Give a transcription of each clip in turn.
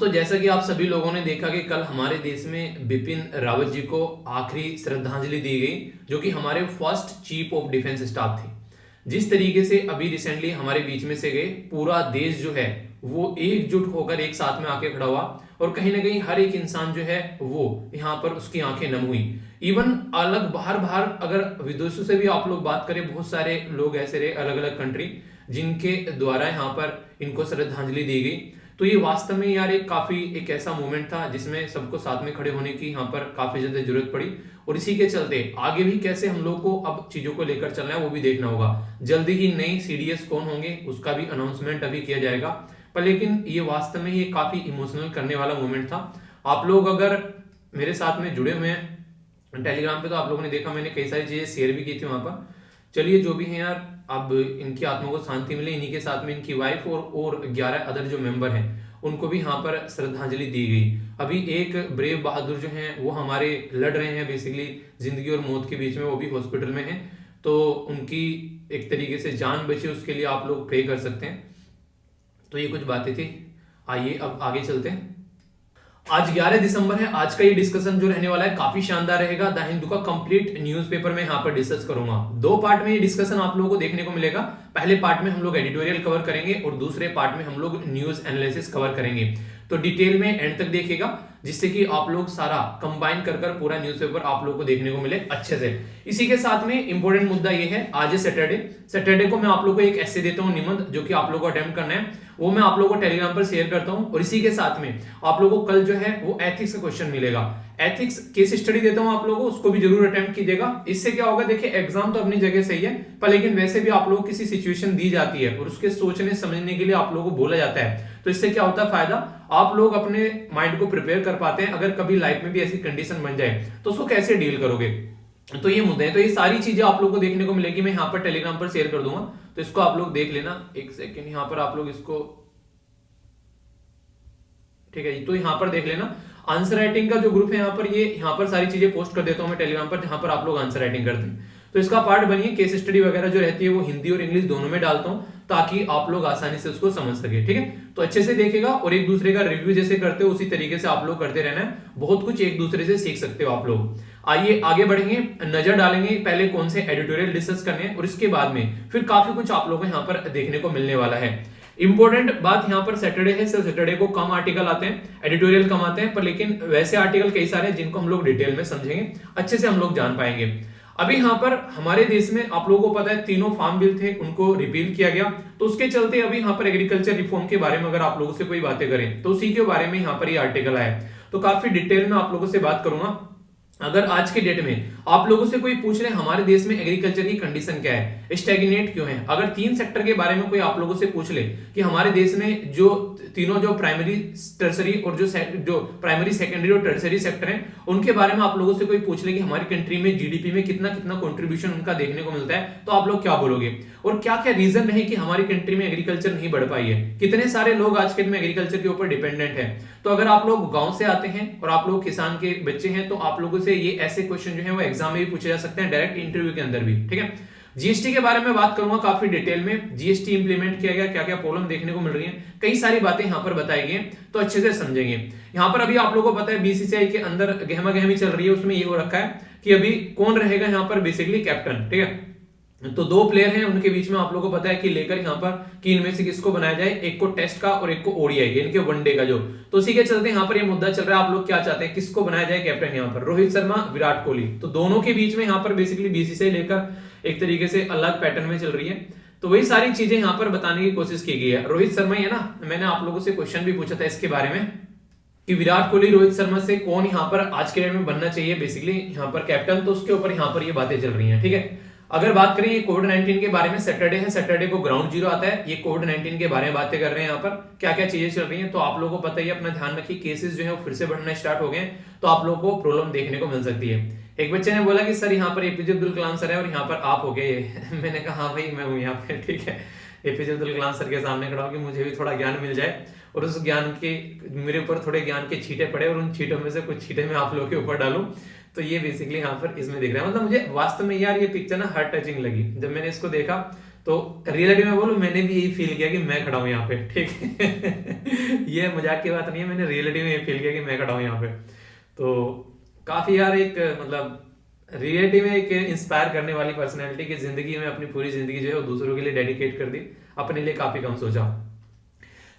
दोस्तों, जैसा कि आप सभी लोगों ने देखा कि कल हमारे देश में बिपिन रावत जी को आखिरी श्रद्धांजलि दी गई, जो कि हमारे first chief of defence staff थे। जिस तरीके से अभी रिसेंटली हमारे बीच में से गए, पूरा देश जो है वो एकजुट होकर एक साथ में आके खड़ा हुआ और कहीं ना कहीं हर एक इंसान जो है वो यहाँ पर उसकी आंखें नम हुई। इवन अलग बाहर बाहर अगर विदेशों से भी आप लोग बात करें, बहुत सारे लोग ऐसे रहे अलग अलग कंट्री जिनके द्वारा यहाँ पर इनको श्रद्धांजलि दी गई। तो ये वास्तव में यार एक ऐसा मोमेंट था जिसमें सबको साथ में खड़े होने की यहाँ पर काफी ज्यादा जरूरत पड़ी। और इसी के चलते आगे भी कैसे हम लोग को अब चीजों को लेकर चलना है वो भी देखना होगा। जल्दी ही नई सीडीएस कौन होंगे उसका भी अनाउंसमेंट अभी किया जाएगा। पर लेकिन ये वास्तव में ये काफी इमोशनल करने वाला मोमेंट था। आप लोग अगर मेरे साथ में जुड़े हुए हैं टेलीग्राम पे तो आप लोगों ने देखा मैंने कई सारी चीजें शेयर भी की थी वहां पर। चलिए जो भी है यार, अब इनकी आत्मा को शांति मिले। इन्हीं के साथ में इनकी वाइफ और 11 अदर जो मेंबर हैं उनको भी यहाँ पर श्रद्धांजलि दी गई। अभी एक ब्रेव बहादुर जो हैं वो हमारे लड़ रहे हैं बेसिकली जिंदगी और मौत के बीच में, वो भी हॉस्पिटल में हैं। तो उनकी एक तरीके से जान बचे उसके लिए आप लोग प्रे कर सकते हैं। तो ये कुछ बातें थी, आइए अब आगे चलते हैं। आज 11 दिसंबर है। आज का ये डिस्कशन जो रहने वाला है काफी शानदार रहेगा। द हिंदू का कंप्लीट न्यूज़पेपर में यहाँ पर डिस्कस करूंगा। 2 पार्ट में ये डिस्कशन आप लोगों को देखने को मिलेगा। पहले पार्ट में हम लोग एडिटोरियल कवर करेंगे और दूसरे पार्ट में हम लोग न्यूज एनालिसिस कवर करेंगे। तो डिटेल में एंड तक देखिएगा जिससे कि आप लोग सारा कंबाइन कर पूरा न्यूज़पेपर आप लोग को देखने को मिले अच्छे से। इसी के साथ में इंपॉर्टेंट मुद्दा ये है, आज है सैटरडे को मैं आप लोग को एक ऐसे देता हूं निबंध जो कि आप लोग को अटेम्प्ट करना है, वो मैं आप लोगों को टेलीग्राम पर शेयर करता हूं। और इसी के साथ में आप लोगों को कल जो है वो एथिक्स का क्वेश्चन मिलेगा। एथिक्स केस स्टडी देता हूं आप लोगों को, उसको भी जरूर अटेम्प्ट कीजिएगा। इससे क्या होगा, देखिए एग्जाम तो अपनी जगह सही है, पर लेकिन वैसे भी आप लोगों को किसी सिचुएशन दी जाती है और उसके सोचने समझने के लिए आप लोगों को बोला जाता है। तो इससे क्या होता है फायदा, आप लोग अपने माइंड को प्रिपेयर कर पाते हैं। अगर कभी लाइफ में भी ऐसी कंडीशन बन जाए तो उसको कैसे डील करोगे। तो ये मुद्दे हैं। तो ये सारी चीजें आप लोगों को देखने को मिलेगी, मैं यहाँ पर टेलीग्राम पर शेयर कर दूंगा। तो इसको आप लोग देख लेना। एक सेकेंड, यहाँ पर आप लोग इसको, ठीक है, तो यहां पर देख लेना। आंसर राइटिंग का जो ग्रुप है यहाँ पर, ये यहाँ पर सारी चीजें पोस्ट कर देता हूं मैं टेलीग्राम पर, जहां पर आप लोग आंसर राइटिंग करते हैं। तो इसका पार्ट बनिए। केस स्टडी वगैरह जो रहती है वो हिंदी और इंग्लिश दोनों में डालता हूं ताकि आप लोग आसानी से उसको समझ सके। ठीक है, तो अच्छे से देखेगा और एक दूसरे का रिव्यू जैसे करते हो उसी तरीके से आप लोग करते रहना है। बहुत कुछ एक दूसरे से सीख सकते हो आप लोग। आइए आगे बढ़ेंगे, नजर डालेंगे पहले कौन से एडिटोरियल डिस्कस करने हैं और इसके बाद में फिर काफी कुछ आप लोगों को यहाँ पर देखने को मिलने वाला है। इंपॉर्टेंट बात यहाँ पर सैटरडे है, सिर्फ सैटरडे को कम आर्टिकल आते हैं, एडिटोरियल कम आते हैं, पर लेकिन वैसे आर्टिकल कई सारे हैं जिनको हम लोग डिटेल में समझेंगे, अच्छे से हम लोग जान पाएंगे। अभी यहाँ पर हमारे देश में आप लोगों को पता है 3 फार्म बिल थे, उनको रिपील किया गया। तो उसके चलते अभी यहाँ पर एग्रीकल्चर रिफॉर्म के बारे में अगर आप लोगों से कोई बातें करें तो उसी के बारे में यहाँ पर ये आर्टिकल आया। तो काफी डिटेल में आप लोगों से बात करूंगा। अगर आज के डेट में आप लोगों से कोई पूछ रहे हमारे देश में एग्रीकल्चर की कंडीशन क्या है, स्टैग्नेट क्यों है, अगर 3 सेक्टर के बारे में कोई आप लोगों से पूछ ले कि हमारे देश में जो तीनों जो प्राइमरी टर्सरी और जो प्राइमरी सेकेंडरी और टर्सरी सेक्टर हैं उनके बारे में आप लोगों से कोई पूछ ले कि हमारी कंट्री में जीडीपी में कितना कितना कंट्रीब्यूशन उनका देखने को मिलता है, तो आप लोग क्या बोलोगे और क्या क्या रीजन है कि हमारी कंट्री में एग्रीकल्चर नहीं बढ़ पाई है। कितने सारे लोग आज के दिन में एग्रीकल्चर के ऊपर डिपेंडेंट है। तो अगर आप लोग गांव से आते हैं और आप लोग किसान के बच्चे हैं तो आप लोगों से ये ऐसे क्वेश्चन जो है वो एग्जाम में भी पूछे जा सकते हैं, डायरेक्ट इंटरव्यू के अंदर भी। ठीक है, जीएसटी के बारे में बात करूंगा काफी डिटेल में। जीएसटी इंप्लीमेंट किया गया, क्या क्या प्रॉब्लम देखने को मिल रही है, कई सारी बातें यहाँ पर बताई गई तो अच्छे से समझेंगे। यहाँ पर अभी आप लोगों को पता है बीसीसीआई के अंदर गहमा गहमी चल रही है, उसमें ये हो रखा है कि अभी कौन रहेगा यहाँ पर बेसिकली कैप्टन। ठीक है, तो 2 प्लेयर हैं, उनके बीच में आप लोगों को पता है कि लेकर यहाँ पर कि इनमें से किसको बनाया जाए, एक को टेस्ट का और एक को ओडीआई इनके वनडे का जो। तो उसी के चलते यहाँ पर ये मुद्दा चल रहा है, आप लोग क्या चाहते हैं किसको बनाया जाए कैप्टन, यहाँ पर रोहित शर्मा विराट कोहली। तो दोनों के बीच में यहाँ पर बेसिकली बीसीसीआई लेकर एक तरीके से अलग पैटर्न में चल रही है। तो वही सारी चीजें यहाँ पर बताने की कोशिश की गई है। रोहित शर्मा ही है ना, मैंने आप लोगों से क्वेश्चन भी पूछा था इसके बारे में कि विराट कोहली रोहित शर्मा से कौन यहाँ पर आज के डेट में बनना चाहिए बेसिकली यहाँ पर कैप्टन, तो उसके ऊपर यहाँ पर ये बातें चल रही हैं। ठीक है, अगर बात करें कोविड-19 के बारे में, सैटरडे है, सैटरडे को ग्राउंड जीरो आता है, ये कोविड-19 के बारे में बातें कर रहे हैं यहाँ पर क्या क्या चीजें चल रही हैं। तो आप लोगों को पता ही, अपना ध्यान रखिए, केसेस जो है वो फिर से बढ़ना स्टार्ट हो गए तो आप लोगों को प्रॉब्लम देखने को मिल सकती है। एक बच्चे ने बोला कि सर यहाँ पर एपीजे अब्दुल कलाम सर है और यहाँ पर आप हो गए। मैंने कहा हाँ भाई मैं हूँ यहाँ पे। ठीक है, एपीजे अब्दुल कलाम सर के सामने खड़ा हो कि मुझे भी थोड़ा ज्ञान मिल जाए और उस ज्ञान के मेरे ऊपर थोड़े ज्ञान के छींटे पड़े और उन छींटों में से कुछ छींटे मैं आप लोगों के ऊपर डालूं। तो ये बेसिकली यहाँ पर इसमें दिख रहा है। मतलब मुझे वास्तव में यार ये पिक्चर ना हार्ट टचिंग लगी। जब मैंने इसको देखा तो रियलिटी में बोलूं, मैंने भी यही फील किया कि मैं खड़ा हूं यहाँ पे, ठीक है। ये मजाक की बात नहीं है, मैंने रियलिटी में ये फील किया कि मैं खड़ा हूं यहाँ पे। तो काफी यार एक मतलब रियलिटी में एक इंस्पायर करने वाली पर्सनैलिटी की जिंदगी में अपनी पूरी जिंदगी जो है वो दूसरों के लिए डेडिकेट कर दी, अपने लिए काफी कम सोचा।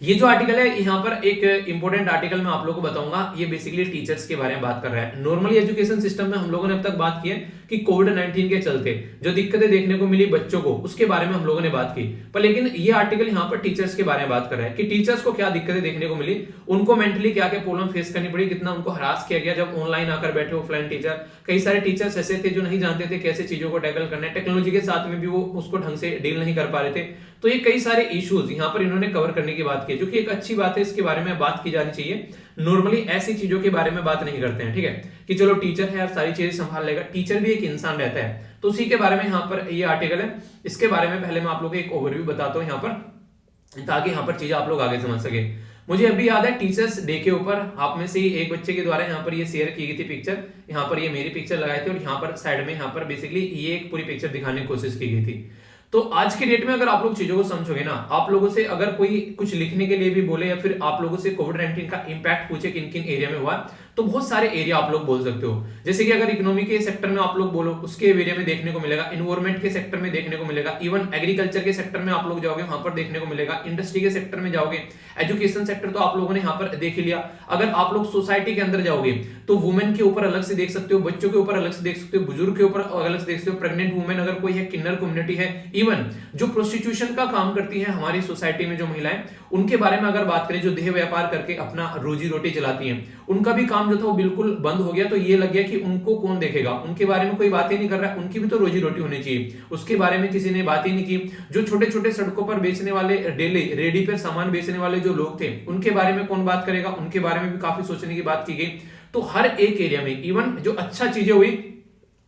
ये जो आर्टिकल है यहाँ पर एक इंपॉर्टेंट आर्टिकल मैं आप लोगों को बताऊंगा, ये बेसिकली टीचर्स के बारे में बात कर रहा है। नॉर्मली एजुकेशन सिस्टम में हम लोगों ने अब तक बात की है कि कोविड-19 के चलते जो दिक्कतें देखने को मिली बच्चों को, उसके बारे में हम लोगों ने बात की। पर लेकिन ये आर्टिकल यहाँ पर टीचर्स के बारे में बात कर रहा है कि टीचर्स को क्या दिक्कतें देखने को मिली, उनको मेंटली क्या क्या प्रॉब्लम फेस करनी पड़ी, कितना उनको हरास किया गया जब ऑनलाइन आकर बैठे ऑफलाइन टीचर। कई सारे टीचर्स ऐसे थे जो नहीं जानते थे कैसे चीजों को टैकल करना है, टेक्नोलॉजी के साथ में भी वो उसको ढंग से डील नहीं कर पा रहे थे। तो ये कई सारे इश्यूज यहाँ पर इन्होंने कवर करने की बात की, जो कि एक अच्छी बात है, इसके बारे में बात की जानी चाहिए। नॉर्मली ऐसी चीजों के बारे में बात नहीं करते हैं, ठीक है, कि चलो टीचर है यार सारी चीजें संभाल लेगा, टीचर भी एक इंसान रहता है। तो उसी के बारे में यहाँ पर ये आर्टिकल है, इसके बारे में पहले मैं आप लोगों को एक ओवरव्यू बताता हूँ यहाँ पर, ताकि यहाँ पर चीजें आप लोग आगे समझ सके। मुझे अभी याद है टीचर्स डे के ऊपर आप में से ही एक बच्चे के द्वारा यहाँ पर ये शेयर की गई थी पिक्चर, यहाँ पर ये मेरी पिक्चर लगाई थी और यहाँ पर साइड में यहाँ पर बेसिकली ये एक पूरी पिक्चर दिखाने की कोशिश की गई थी। तो आज के डेट में अगर आप लोग चीजों को समझोगे ना, आप लोगों से अगर कोई कुछ लिखने के लिए भी बोले या फिर आप लोगों से कोविड-19 का इंपैक्ट पूछे किन किन एरिया में हुआ, तो बहुत सारे एरिया आप लोग बोल सकते हो। जैसे कि अगर इकोनॉमी के सेक्टर में आप लोग बोलो, उसके एरिया में देखने को मिलेगा, इन्वायरमेंट के सेक्टर में देखने को मिलेगा, इवन एग्रीकल्चर के सेक्टर में आप लोग जाओगे वहां पर देखने को मिलेगा, इंडस्ट्री के सेक्टर में जाओगे, एजुकेशन सेक्टर तो आप लोगों ने यहाँ पर देख लिया। अगर आप लोग सोसाइटी के अंदर जाओगे तो वुमेन के ऊपर अलग से देख सकते हो, बच्चों के ऊपर अलग से देख सकते हो, बुजुर्ग के ऊपर अलग से देख सकते हो, प्रेग्नेंट वुमेन अगर कोई है, किन्नर कम्युनिटी है, इवन जो प्रोस्टिट्यूशन का काम करती है हमारी सोसाइटी में जो महिलाएं, उनके बारे में अगर बात करें, जो देह व्यापार करके अपना रोजी रोटी चलाती हैं, उनका भी काम जो था वो बिल्कुल बंद हो गया। तो ये लग गया कि उनको कौन देखेगा, उनके बारे में कोई बात ही नहीं कर रहा है, उनकी भी तो रोजी रोटी होनी चाहिए, उसके बारे में किसी ने बात ही नहीं की। जो छोटे छोटे सड़कों पर बेचने वाले, डेली रेडी पर सामान बेचने वाले जो लोग थे, उनके बारे में कौन बात करेगा, उनके बारे में भी काफी सोचने की बात की गई। तो हर एक एरिया में इवन जो अच्छा चीजें हुई,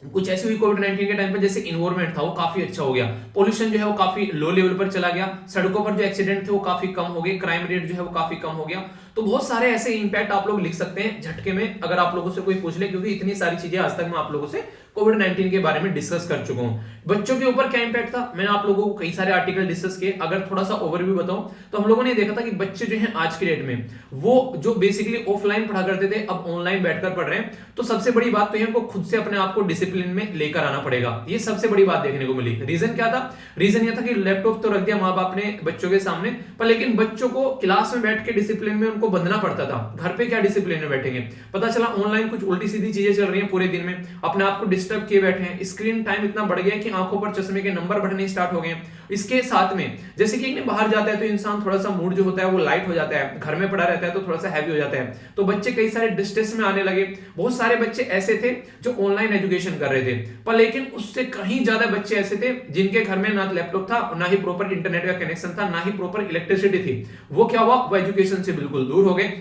कुछ ऐसी हुई कोविड-19 के टाइम पर, जैसे इन्वायरमेंट था वो काफी अच्छा हो गया, पोल्यूशन जो है वो काफी लो लेवल पर चला गया, सड़कों पर जो एक्सीडेंट थे वो काफी कम हो गए, क्राइम रेट जो है वो काफी कम हो गया। तो बहुत सारे ऐसे इंपैक्ट आप लोग लिख सकते हैं झटके में, अगर आप लोगों से कोई पूछ ले, क्योंकि इतनी सारी चीजें आज तक मैं आप लोगों से कोविड-19 के बारे में डिस्कस कर चुका हूं। बच्चों के ऊपर क्या इंपैक्ट था, मैंने आप लोगों को कई सारे आर्टिकल डिस्कस किए। अगर थोड़ा सा ओवरव्यू बताऊं तो हम लोगों ने देखा था कि बच्चे जो हैं आज के डेट में, वो जो बेसिकली ऑफलाइन पढ़ा करते थे अब ऑनलाइन बैठकर पढ़ रहे हैं। तो सबसे बड़ी बात तो है उनको खुद से अपने आप को डिसिप्लिन में लेकर आना पड़ेगा, ये सबसे बड़ी बात देखने को मिली। रीजन क्या था, रीजन यह था कि लैपटॉप तो रख दिया माँ बाप ने बच्चों के सामने, पर लेकिन बच्चों को क्लास में बैठ के डिसिप्लिन में उनको बंधना पड़ता था। घर पे क्या डिसिप्लिन में बैठेंगे, पता चला ऑनलाइन कुछ उल्टी सीधी चीजें चल रही हैं पूरे दिन में, अपने आप को डिस्टर्ब किए बैठे हैं, स्क्रीन टाइम इतना बढ़ गया कि आंखों पर चश्मे के नंबर बढ़ने स्टार्ट हो गए हैं। इसके साथ में जैसे कि बाहर जाता है तो इंसान थोड़ा सा मूड जो होता है वो लाइट हो जाता है, घर में पड़ा रहता है तो थोड़ा सा हैवी हो जाता है। तो बच्चे कई सारे डिस्ट्रेस में आने लगे। बहुत सारे बच्चे ऐसे थे जो ऑनलाइन एजुकेशन कर रहे थे, पर लेकिन उससे कहीं ज्यादा बच्चे ऐसे थे जिनके घर में ना लैपटॉप था, ना ही प्रॉपर इंटरनेट का कनेक्शन था, ना ही प्रॉपर इलेक्ट्रिसिटी थी। वो क्या हुआ, वो एजुकेशन से बिल्कुल दूर हो गए।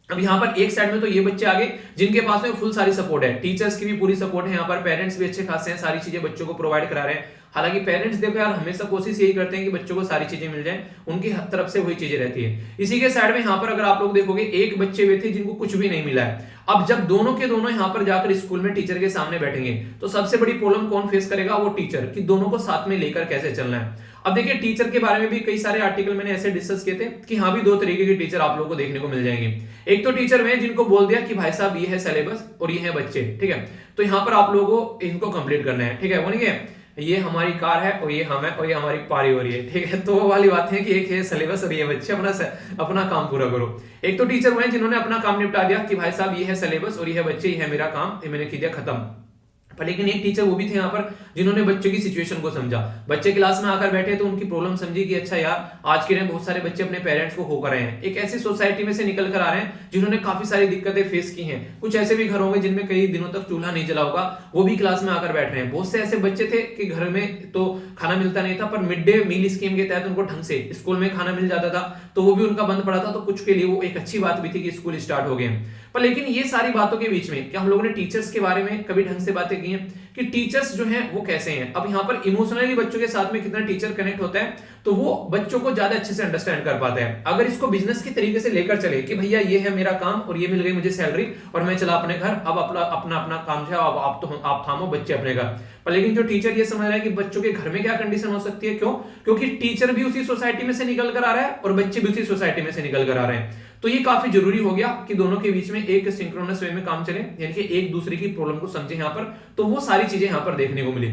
अब यहाँ पर एक साइड में तो ये बच्चे आ गए जिनके पास में फुल सारी सपोर्ट है, टीचर्स की भी पूरी सपोर्ट है, यहाँ पर पेरेंट्स भी अच्छे खासे हैं, सारी चीजें बच्चों को प्रोवाइड करा रहे हैं। हालांकि पेरेंट्स देखो यार हमेशा कोशिश यही करते हैं कि बच्चों को सारी चीजें मिल जाएं, उनकी तरफ से वही चीजें रहती है। इसी के साइड में यहाँ पर अगर आप लोग देखोगे, एक बच्चे वे थे जिनको कुछ भी नहीं मिला है। अब जब दोनों के दोनों यहाँ पर जाकर स्कूल में टीचर के सामने बैठेंगे तो सबसे बड़ी प्रॉब्लम कौन फेस करेगा, वो टीचर, कि दोनों को साथ में लेकर कैसे चलना है। अब देखिए टीचर के बारे में भी कई सारे आर्टिकल मैंने ऐसे डिस्कस किए थे कि हाँ भी दो तरीके के टीचर आप लोगों को देखने को मिल जाएंगे। एक तो टीचर में जिनको बोल दिया कि भाई साहब ये है सिलेबस और ये है बच्चे, ठीक है, तो यहाँ पर आप लोगों को इनको कंप्लीट करना है, ठीक है, वो नहीं है ये हमारी कार है और ये हम है और ये हमारी पारी हो रही है, ठीक है। तो वो वाली बात है कि एक है सिलेबस और ये बच्चे अपना काम पूरा करो। एक तो टीचर हुए जिन्होंने अपना काम निपटा दिया कि भाई साहब ये है सिलेबस और ये है बच्चे, ये है मेरा काम, ये मैंने किया खत्म। पर लेकिन एक टीचर वो भी थे यहाँ पर जिन्होंने बच्चों की सिचुएशन को समझा। बच्चे क्लास में आकर बैठे तो उनकी प्रॉब्लम समझी कि अच्छा यार आज के दिन बहुत सारे बच्चे अपने पेरेंट्स को होकर रहे हैं, एक ऐसी सोसाइटी में से निकल कर आ रहे हैं जिन्होंने काफी सारी दिक्कतें फेस की हैं। कुछ ऐसे भी घर होंगे जिनमें कई दिनों तक चूल्हा नहीं जला होगा, वो भी क्लास में आकर बैठ रहे हैं। बहुत से ऐसे बच्चे थे कि घर में तो खाना मिलता नहीं था, पर मिड डे मील स्कीम के तहत उनको ढंग से स्कूल में खाना मिल जाता था, तो वो भी उनका बंद पड़ा था। तो कुछ के लिए वो एक अच्छी बात भी थी कि स्कूल स्टार्ट हो गए। पर लेकिन ये सारी बातों के बीच में क्या हम लोगों ने टीचर्स के बारे में कभी ढंग से बातें की हैं कि टीचर्स जो हैं वो कैसे हैं। अब यहाँ पर इमोशनली बच्चों के साथ में कितना टीचर कनेक्ट होता है तो वो बच्चों को ज्यादा अच्छे से अंडरस्टैंड कर पाता है। अगर इसको बिजनेस के तरीके से लेकर चले कि भैया ये है मेरा काम और ये मिल गई मुझे सैलरी और मैं चला अपने घर, अब अपना अपना काम है, अब आप थामो बच्चे अपने घर। पर लेकिन जो टीचर ये समझ रहा है कि बच्चों के घर में क्या कंडीशन हो सकती है, क्यों? क्योंकि टीचर भी उसी सोसाइटी में से निकल कर आ रहा है और बच्चे भी उसी सोसाइटी में से निकल कर आ रहे हैं। तो ये काफी जरूरी हो गया कि दोनों के बीच में एक सिंक्रोनस वे में काम चले, यानी कि एक दूसरे की प्रॉब्लम को समझे यहाँ पर। तो वो सारी चीजें यहाँ पर देखने को मिली।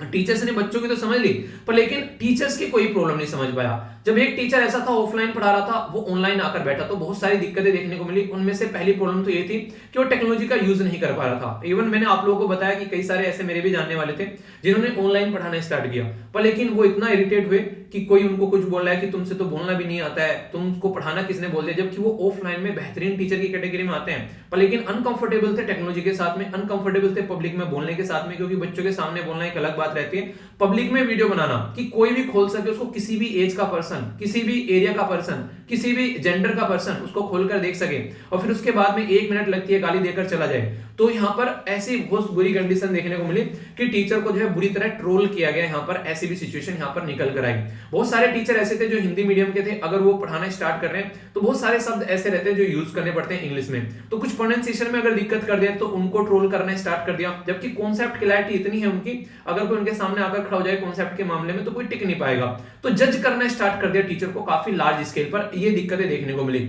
टीचर्स ने बच्चों की तो समझ ली, पर लेकिन टीचर्स की कोई प्रॉब्लम नहीं समझ पाया। जब एक टीचर ऐसा था ऑफलाइन पढ़ा रहा था, वो ऑनलाइन आकर बैठा तो बहुत सारी दिक्कतें देखने को मिली। उनमें से पहली प्रॉब्लम तो ये थी कि वो टेक्नोलॉजी का यूज नहीं कर पा रहा था। इवन मैंने आप लोगों को बताया कि कई सारे ऐसे मेरे भी जानने वाले थे जिन्होंने ऑनलाइन पढ़ाना स्टार्ट किया, पर लेकिन वो इतना इरिटेट हुए कि कोई उनको कुछ बोल रहा है कि तुमसे तो बोलना भी नहीं आता है, तुमको पढ़ाना किसने बोल दिया, जबकि वो ऑफलाइन में बेहतरीन टीचर की कैटेगरी में आते हैं, पर लेकिन अनकंफर्टेबल थे टेक्नोलॉजी के साथ में, अनकंफर्टेबल थे पब्लिक में बोलने के साथ में, क्योंकि बच्चों के सामने बोलना एक अलग बात रहती है, पब्लिक में वीडियो बनाना कि कोई भी खोल सके उसको, किसी भी एज का पर्सन, किसी भी एरिया का पर्सन, किसी भी जेंडर का पर्सन उसको खोलकर देख सके और फिर उसके बाद में 1 मिनट लगती है गाली देकर चला जाए। तो यहाँ पर ऐसी बहुत बुरी कंडीशन देखने को मिली कि टीचर को जो है बुरी तरह ट्रोल किया गया। यहाँ पर ऐसी भी सिचुएशन यहाँ पर निकल कर आई। बहुत सारे टीचर ऐसे थे जो हिंदी मीडियम के थे, अगर वो पढ़ाना स्टार्ट कर रहे हैं तो बहुत सारे शब्द ऐसे रहते हैं जो यूज करने पड़ते हैं इंग्लिश में, तो कुछ प्रोनाउंसिएशन में अगर दिक्कत कर दिया तो उनको ट्रोल करना स्टार्ट कर दिया। जबकि कॉन्सेप्ट क्लैरिटी इतनी है उनकी, अगर कोई उनके सामने आकर खड़ा हो जाए कॉन्सेप्ट के मामले में तो कोई टिक नहीं पाएगा। तो जज करना स्टार्ट कर दिया टीचर को काफी लार्ज स्केल पर। ये दिक्कतें देखने को मिली।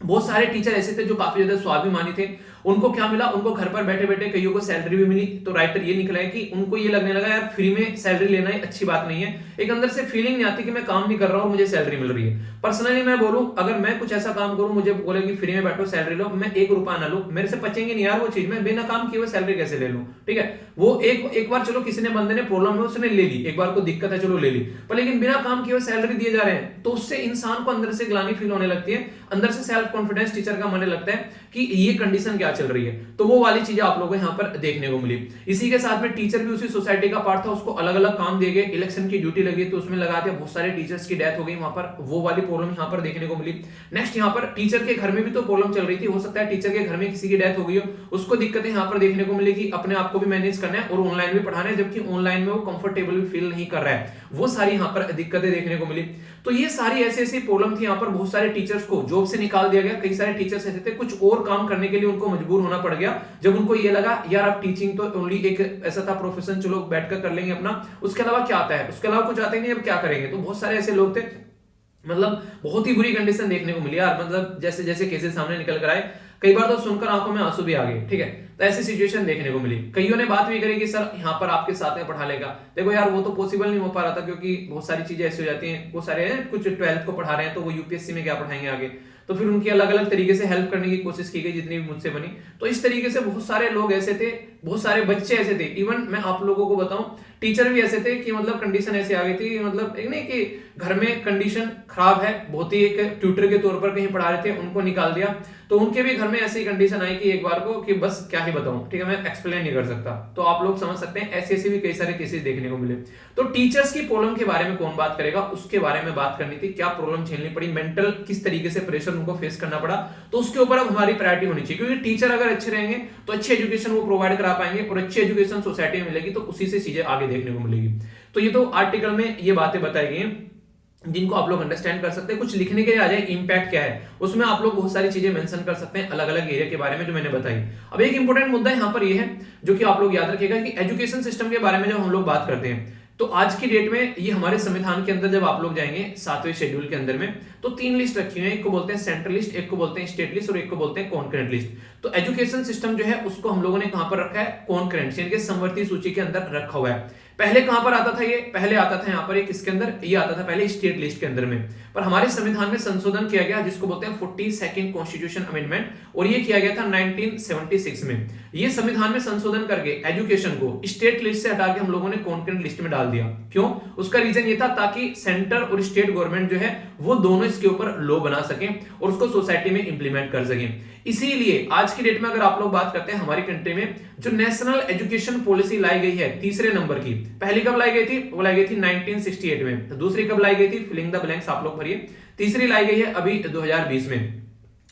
बहुत सारे टीचर ऐसे थे जो काफी ज्यादा स्वाभिमानी थे। उनको क्या मिला, उनको घर पर बैठे बैठे कईयों को सैलरी भी मिली। तो राइटर ये निकला है कि उनको ये लगने लगा यार फ्री में सैलरी लेना ही अच्छी बात नहीं है। एक अंदर से फीलिंग नहीं आती कि मैं काम नहीं कर रहा हूं मुझे सैलरी मिल रही है। पर्सनली मैं बोलूं, अगर मैं कुछ ऐसा काम करूं मुझे बोले कि फ्री में बैठो सैलरी लो, मैं 1 रुपया ना लूं, मेरे से पचेंगे नहीं यार वो चीज। मैं बिना काम किए हुए सैलरी कैसे ले लूं? ठीक है, वो एक बार चलो किसी ने बंदे ने प्रॉब्लम है उसने ले ली, एक बार को दिक्कत है चलो ले ली, पर लेकिन बिना काम किए हुए सैलरी दिए जा रहे हैं तो उससे इंसान को अंदर से ग्लानि फील होने लगती है, अंदर से सेल्फ कॉन्फिडेंस टीचर का मानने लगता है कि ये कंडीशन क्या चल रही है। तो वो वाली चीजें आप लोगों को यहाँ पर देखने को मिली। इसी के साथ में टीचर भी उसी सोसाइटी का पार्ट था, उसको अलग अलग काम दिए गए, इलेक्शन की ड्यूटी लगी तो उसमें लगा दिया, बहुत सारे टीचर्स की डेथ हो गई वहां पर, वो वाली प्रॉब्लम यहाँ पर देखने को मिली। नेक्स्ट यहाँ पर टीचर के घर में भी तो प्रॉब्लम चल रही थी, हो सकता है टीचर के घर में किसी की डेथ हो गई हो, उसको दिक्कतें यहाँ पर देखने को मिलेगी, अपने आप को भी मैनेज करना है और ऑनलाइन भी पढ़ाना है, जबकि ऑनलाइन में वो कंफर्टेबल भी फील नहीं कर रहा है। वो सारी यहाँ पर दिक्कतें देखने को मिली। तो ये सारी ऐसी ऐसी प्रॉब्लम थी। यहाँ पर बहुत सारे टीचर्स को जॉब से निकाल दिया गया। कई सारे टीचर्स ऐसे थे कुछ और काम करने के लिए उनको मजबूर होना पड़ गया, जब उनको ये लगा यार अब टीचिंग तो ओनली एक ऐसा था प्रोफेशन, चलो बैठकर कर लेंगे अपना, उसके अलावा क्या आता है, उसके अलावा कुछ आता ही नहीं, अब क्या करेंगे। तो बहुत सारे ऐसे लोग थे, मतलब बहुत ही बुरी कंडीशन देखने को मिली यार। मतलब जैसे जैसे केसेस सामने निकल कर आए, कई बार तो सुनकर आंखों में आंसू भी आ गए। ठीक है, तो ऐसी सिचुएशन देखने को मिली। कईयों ने बात भी करी कि सर यहाँ पर आपके साथ में पढ़ा लेगा। देखो यार वो तो पॉसिबल नहीं हो पा रहा था, क्योंकि बहुत सारी चीजें ऐसी हो जाती हैं। वो सारे कुछ 12th को पढ़ा रहे हैं तो वो यूपीएससी में क्या पढ़ाएंगे आगे, तो फिर उनकी अलग अलग तरीके से हेल्प करने की कोशिश की गई जितनी भी मुझसे बनी। तो इस तरीके से बहुत सारे लोग ऐसे थे, बहुत सारे बच्चे ऐसे थे। इवन मैं आप लोगों को बताऊं टीचर भी ऐसे थे कि मतलब कंडीशन ऐसी आ गई थी, मतलब एक नहीं कि घर में कंडीशन खराब है, बहुत ही एक ट्यूटर के तौर पर कहीं पढ़ा रहे थे, उनको निकाल दिया, तो उनके भी घर में ऐसी कंडीशन आई कि एक बार को कि बस क्या ही बताऊं। ठीक है, मैं एक्सप्लेन नहीं कर सकता। तो आप लोग समझ सकते हैं ऐसे ऐसे भी कई सारे केसेस देखने को मिले। तो टीचर्स की प्रॉब्लम के बारे में कौन बात करेगा, उसके बारे में बात करनी थी। क्या प्रॉब्लम झेलनी पड़ी, मेंटल किस तरीके से प्रेशर उनको फेस करना पड़ा, तो उसके ऊपर अब हमारी प्रायोरिटी होनी चाहिए। क्योंकि टीचर अगर अच्छे रहेंगे तो अच्छी एजुकेशन वो प्रोवाइड करा पाएंगे और अच्छी एजुकेशन सोसाइटी में मिलेगी, तो उसी से चीजें आगे देखने को मिलेगी। तो ये तो आर्टिकल में ये बातें बताई गई हैं जिनको आप लोग अंडरस्टैंड कर सकते हैं। कुछ लिखने के लिए आ जाए इंपैक्ट क्या है, उसमें आप लोग बहुत सारी चीजें मेंशन कर सकते हैं अलग अलग एरिया के बारे में जो मैंने बताई। अब एक इंपॉर्टेंट मुद्दा यहाँ पर ये है जो कि आप लोग याद रखिएगा कि एजुकेशन सिस्टम के बारे में जब हम लोग बात करते हैं तो आज की डेट में ये हमारे संविधान के अंदर जब आप लोग जाएंगे 7वें शेड्यूल के अंदर में, तो 3 लिस्ट रखी हुई है। एक को बोलते हैं सेंट्रल लिस्ट, एक को बोलते हैं स्टेट लिस्ट और एक को बोलते हैं कॉन्करेंट लिस्ट। तो एजुकेशन सिस्टम जो है उसको हम लोगों ने कहां पर रखा है, कॉन्करेंट यानी कि समवर्ती सूची के अंदर रखा हुआ है। पहले कहां पर आता था ये, पहले आता था यहाँ पर एक इसके अंदर, ये आता था पहले स्टेट लिस्ट के अंदर में। पर हमारे संविधान में संशोधन किया गया जिसको बोलते हैं 42nd कॉन्स्टिट्यूशन अमेंडमेंट, और ये किया गया था 1976 में। ये संविधान में संशोधन करके एजुकेशन को स्टेट लिस्ट से हटा के हम लोगों ने कॉन्करेंट लिस्ट में डाल दिया। क्यों? उसका रीजन ये था ताकि सेंटर और स्टेट गवर्नमेंट जो है वो दोनों इसके ऊपर लॉ बना सके और उसको सोसाइटी में इंप्लीमेंट कर सके। इसीलिए आज की डेट में अगर आप लोग बात करते हैं हमारी कंट्री में जो नेशनल एजुकेशन पॉलिसी लाई गई है 3रे नंबर की, पहली कब लाई गई थी, वो लाई गई थी 1968 में। तो दूसरी कब लाई गई थी, फिलिंग द ब्लैंक्स आप लोग भरिए। तीसरी लाई गई है अभी 2020 में।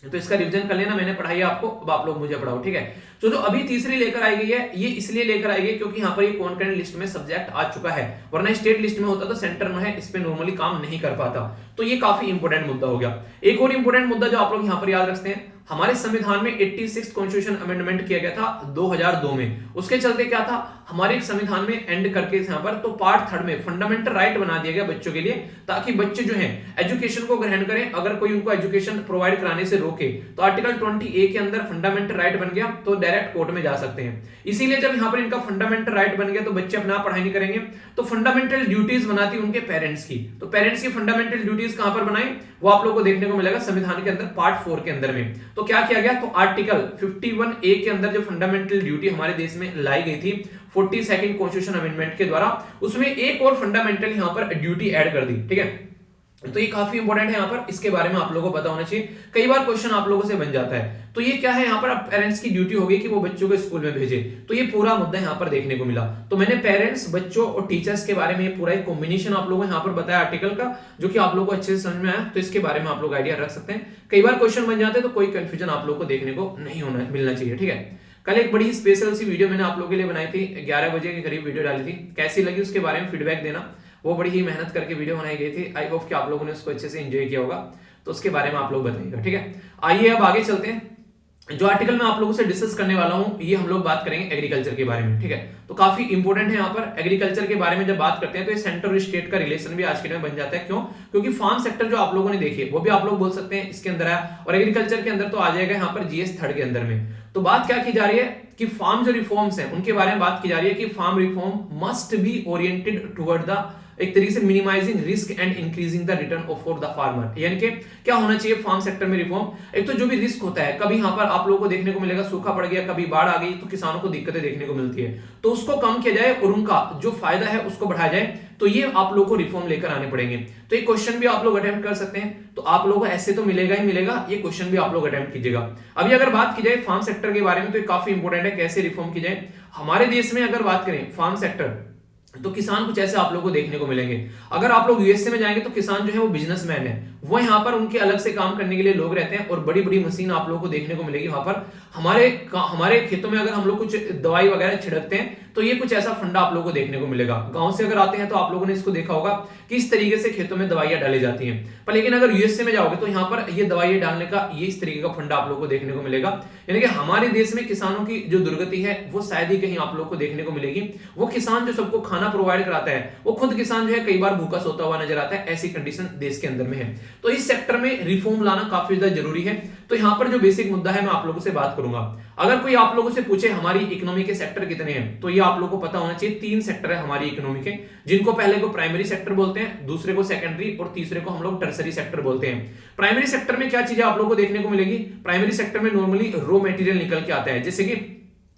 तो इसका रिवीजन कर लेना, मैंने पढ़ाई है आपको, अब आप लोग मुझे पढ़ाओ, ठीक है। तो जो अभी तीसरी लेकर आई गई है, ये इसलिए लेकर आई गई क्योंकि यहाँ पर ये कॉन्करेंट लिस्ट में सब्जेक्ट आ चुका है, वरना स्टेट लिस्ट में होता तो सेंटर में है, इस पे नॉर्मली काम नहीं कर पाता। तो ये काफी इंपॉर्टेंट मुद्दा हो गया। एक और इंपॉर्टेंट मुद्दा जो आप लोग यहाँ पर याद रखते हैं, हमारे संविधान में 86 कॉन्स्टिट्यूशन अमेंडमेंट किया गया था 2002 में। उसके चलते क्या था, हमारे संविधान में एंड करके यहाँ पर तो पार्ट 3 में फंडामेंटल राइट बना दिया गया बच्चों के लिए, ताकि बच्चे जो हैं एजुकेशन को ग्रहण करें। अगर कोई उनको एजुकेशन प्रोवाइड कराने से रोके तो आर्टिकल 20A के अंदर फंडामेंटल राइट बन गया, तो डायरेक्ट कोर्ट में जा सकते हैं। इसीलिए जब यहाँ पर इनका फंडामेंटल राइट बन गया तो बच्चे अपना पढ़ाई नहीं करेंगे, तो फंडामेंटल ड्यूटीज बनाती उनके पेरेंट्स की। तो पेरेंट्स की फंडामेंटल ड्यूटीज कहां पर बनाई, वो आप लोगों को देखने को मिलेगा संविधान के अंदर पार्ट 4 के अंदर में। तो क्या किया गया, तो आर्टिकल 51A के अंदर जो फंडामेंटल ड्यूटी हमारे देश में लाई गई थी 42nd कॉन्स्टिट्यूशन अमेंडमेंट के द्वारा, उसमें एक और फंडामेंटल यहां पर ड्यूटी ऐड कर दी, ठीक है। तो ये काफी इंपॉर्टेंट है, यहाँ पर इसके बारे में आप लोगों को पता होना चाहिए, कई बार क्वेश्चन आप लोगों से बन जाता है। तो ये क्या है, यहाँ पर पेरेंट्स की ड्यूटी होगी कि वो बच्चों को स्कूल में भेजे, तो ये पूरा मुद्दा यहाँ पर देखने को मिला। तो मैंने पेरेंट्स, बच्चों और टीचर्स के बारे में ये पूरा एक कॉम्बिनेशन आप लोगों को यहाँ पर बताया आर्टिकल का, जो कि आप लोगों को अच्छे से समझ में आया। तो इसके बारे में आप लोग आइडिया रख सकते हैं, कई बार क्वेश्चन बन जाते हैं तो कोई कंफ्यूजन आप लोग को देखने को नहीं होना मिलना चाहिए, ठीक है। कल एक बड़ी स्पेशल सी वीडियो मैंने आप लोगों के लिए बनाई थी, 11 बजे के करीब वीडियो डाली थी, कैसी लगी उसके बारे में फीडबैक देना। वो बड़ी ही मेहनत करके वीडियो बनाई गई थी, आई होप कि आप लोगों ने उसको अच्छे से एंजॉय किया होगा, तो उसके बारे में आप लोग बताइएगा, ठीक है। आइए अब आगे चलते हैं। जो आर्टिकल मैं आप लोगों से डिस्कस करने वाला हूं, ये हम लोग बात करेंगे एग्रीकल्चर के बारे में, ठीक है। तो काफी इंपॉर्टेंट है यहाँ पर एग्रीकल्चर के बारे में जब बात करते हैं तो ये सेंटर और स्टेट का रिलेशन भी आज के टाइम बन जाता है। क्यों, क्योंकि फार्म सेक्टर जो आप लोगों ने देखी वो भी आप लोग बोल सकते हैं इसके अंदर है, और एग्रीकल्चर के अंदर तो आ जाएगा यहाँ पर GS 3 के अंदर में। तो बात क्या की जा रही है कि फार्म जो रिफॉर्म्स हैं उनके बारे में बात की जा रही है कि farm reform must be oriented toward the, एक तरीके से minimising risk and increasing the return for the farmer. यानी कि क्या होना चाहिए फार्म सेक्टर में रिफॉर्म, एक तो जो भी रिस्क होता है, कभी यहाँ पर आप लोगों को देखने को मिलेगा सूखा पड़ गया, कभी बाढ़ आ गई, तो किसानों को दिक्कतें देखने को मिलती है, तो उसको कम किया जाए और उनका जो फायदा है उसको बढ़ाया जाए। तो ये आप लोगों को रिफॉर्म लेकर आने पड़ेंगे। तो ये क्वेश्चन भी आप लोग अटेम्प्ट कर सकते हैं, तो आप लोगों को ऐसे तो मिलेगा ही मिलेगा, ये क्वेश्चन भी आप लोग अटेम्प्ट कीजिएगा। अभी अगर बात की जाए फार्म सेक्टर के बारे में, तो ये काफी इंपॉर्टेंट है, कैसे रिफॉर्म की जाए। हमारे देश में अगर बात करें फार्म सेक्टर, तो किसान कुछ ऐसे आप लोगों को देखने को मिलेंगे। अगर आप लोग यूएसए में जाएंगे तो किसान जो है वो बिजनेसमैन है, वो यहाँ पर उनके अलग से काम करने के लिए लोग रहते हैं, और बड़ी बड़ी मशीन आप लोगों को देखने को मिलेगी वहां पर। हमारे खेतों में अगर हम लोग कुछ दवाई वगैरह छिड़कते हैं तो ये कुछ ऐसा फंडा आप लोगों को देखने को मिलेगा। गांव से अगर आते हैं तो आप लोगों ने इसको देखा होगा कि इस तरीके से खेतों में दवाइयां डाली जाती हैं, पर लेकिन अगर यूएसए में जाओगे तो यहाँ पर ये दवाइयां डालने का ये इस तरीके का फंडा आप लोगों को देखने को मिलेगा। यानी कि हमारे देश में किसानों की जो दुर्गति है वो शायद ही कहीं आप लोग को देखने को मिलेगी। वो किसान जो सबको खाना प्रोवाइड कराता है, वो खुद किसान जो है कई बार भूखा सोता हुआ नजर आता है, ऐसी कंडीशन देश के अंदर में है। तो इस सेक्टर में रिफॉर्म लाना काफी ज्यादा जरूरी है। तो यहाँ पर जो बेसिक मुद्दा है मैं आप लोगों से बात करूंगा। अगर कोई आप लोगों से पूछे हमारी इकोनॉमी के सेक्टर कितने हैं, तो ये आप लोगों को पता होना चाहिए 3 सेक्टर है हमारी इकोनॉमी के, जिनको पहले को प्राइमरी सेक्टर बोलते हैं, दूसरे को सेकेंडरी और तीसरे को हम लोग टर्सरी सेक्टर बोलते हैं। प्राइमरी सेक्टर में क्या चीजें आप लोगों को देखने को मिलेगी, प्राइमरी सेक्टर में नॉर्मली रॉ मटेरियल निकल के आता है, जैसे कि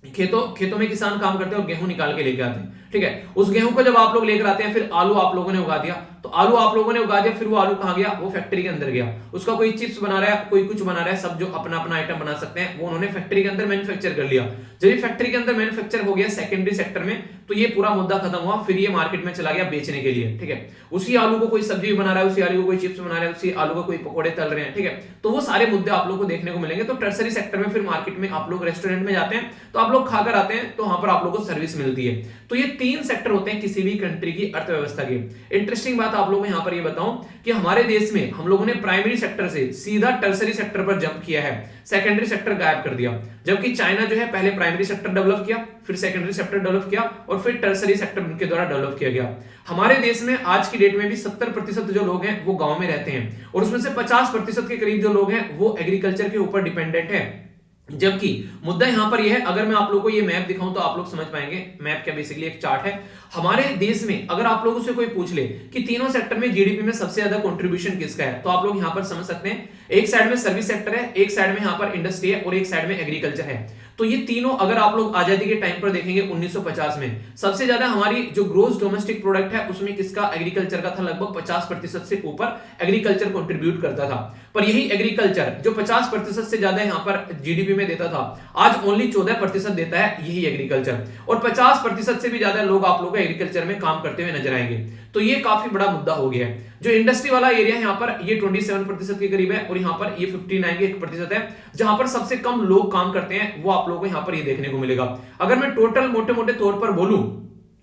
खेतों में किसान काम करते हैं और गेहूं निकाल के लेके आते हैं, ठीक है। उस गेहूं को जब आप लोग लेकर आते हैं, फिर आलू आप लोगों ने उगा दिया, तो आलू आप लोगों ने उगा दिया, फिर वो आलू कहां गया, वो फैक्ट्री के अंदर गया। उसका कोई चिप्स बना रहा है, कोई कुछ बना रहा है, सब जो अपना अपना आइटम बना सकते हैं वो उन्होंने फैक्ट्री के अंदर मैन्युफैक्चर कर लिया। जब ये फैक्ट्री के अंदर मैन्युफैक्चर हो गया सेकेंडरी सेक्टर में, तो ये पूरा मुद्दा खत्म हुआ, फिर ये मार्केट में चला गया बेचने के लिए, ठीक है। उसी आलू को कोई सब्जी बना रहा है, उसी आलू को कोई चिप्स बना रहा है, उसी आलू को कोई पकौड़े तल रहे हैं, ठीक है। तो वो सारे मुद्दे आप लोग को देखने को मिलेंगे। तो टर्सरी सेक्टर में फिर मार्केट में आप लोग रेस्टोरेंट में जाते हैं तो आप लोग खाकर आते हैं, तो वहां पर आप लोग को सर्विस मिलती है। तो ये 3 सेक्टर होते हैं किसी भी कंट्री की अर्थव्यवस्था के। इंटरेस्टिंग बात आप लोगों को यहाँ पर ये बताऊं कि हमारे देश में हम लोगों ने प्राइमरी सेक्टर से सीधा टर्सरी सेक्टर पर जंप किया है, सेकेंडरी सेक्टर गायब कर दिया। जबकि चाइना जो है पहले प्राइमरी सेक्टर डेवलप किया, फिर सेकेंडरी सेक्टर डेवलप किया, और फिर टर्सरी सेक्टर उनके द्वारा डेवलप किया गया। हमारे देश में आज की डेट में भी 70% जो लोग हैं वो गांव में रहते हैं, और उसमें से 50% के करीब जो लोग हैं वो एग्रीकल्चर के ऊपर डिपेंडेंट है। जबकि मुद्दा यहां पर यह है, अगर मैं आप लोगों को ये मैप दिखाऊं तो आप लोग समझ पाएंगे। मैप क्या बेसिकली एक चार्ट है। हमारे देश में अगर आप लोगों से कोई पूछ ले कि तीनों सेक्टर में जीडीपी में सबसे ज्यादा कंट्रीब्यूशन किसका है, तो आप लोग यहां पर समझ सकते हैं, एक साइड में सर्विस सेक्टर है, एक साइड में यहां पर इंडस्ट्री है, और एक साइड में एग्रीकल्चर है। तो ये तीनों अगर आप लोग आजादी के टाइम पर देखेंगे 1950 में सबसे ज्यादा हमारी जो ग्रोस डोमेस्टिक प्रोडक्ट है उसमें किसका, एग्रीकल्चर का था। लगभग 50% से ऊपर एग्रीकल्चर कंट्रीब्यूट करता था। पर यही एग्रीकल्चर जो 50% से ज्यादा यहाँ पर जीडीपी में देता था, आज ओनली 14% देता है यही एग्रीकल्चर, और 50% से भी ज्यादा लोग आप लोगों को एग्रीकल्चर में काम करते हुए नजर आएंगे। तो ये काफी बड़ा मुद्दा हो गया है। जो इंडस्ट्री वाला एरिया है यहाँ पर ये 27% के करीब है, और यहाँ पर ये 59% है। जहां पर सबसे कम लोग काम करते हैं वो आप लोगों को यहाँ पर ये देखने को मिलेगा। अगर मैं टोटल मोटे मोटे तौर पर बोलूं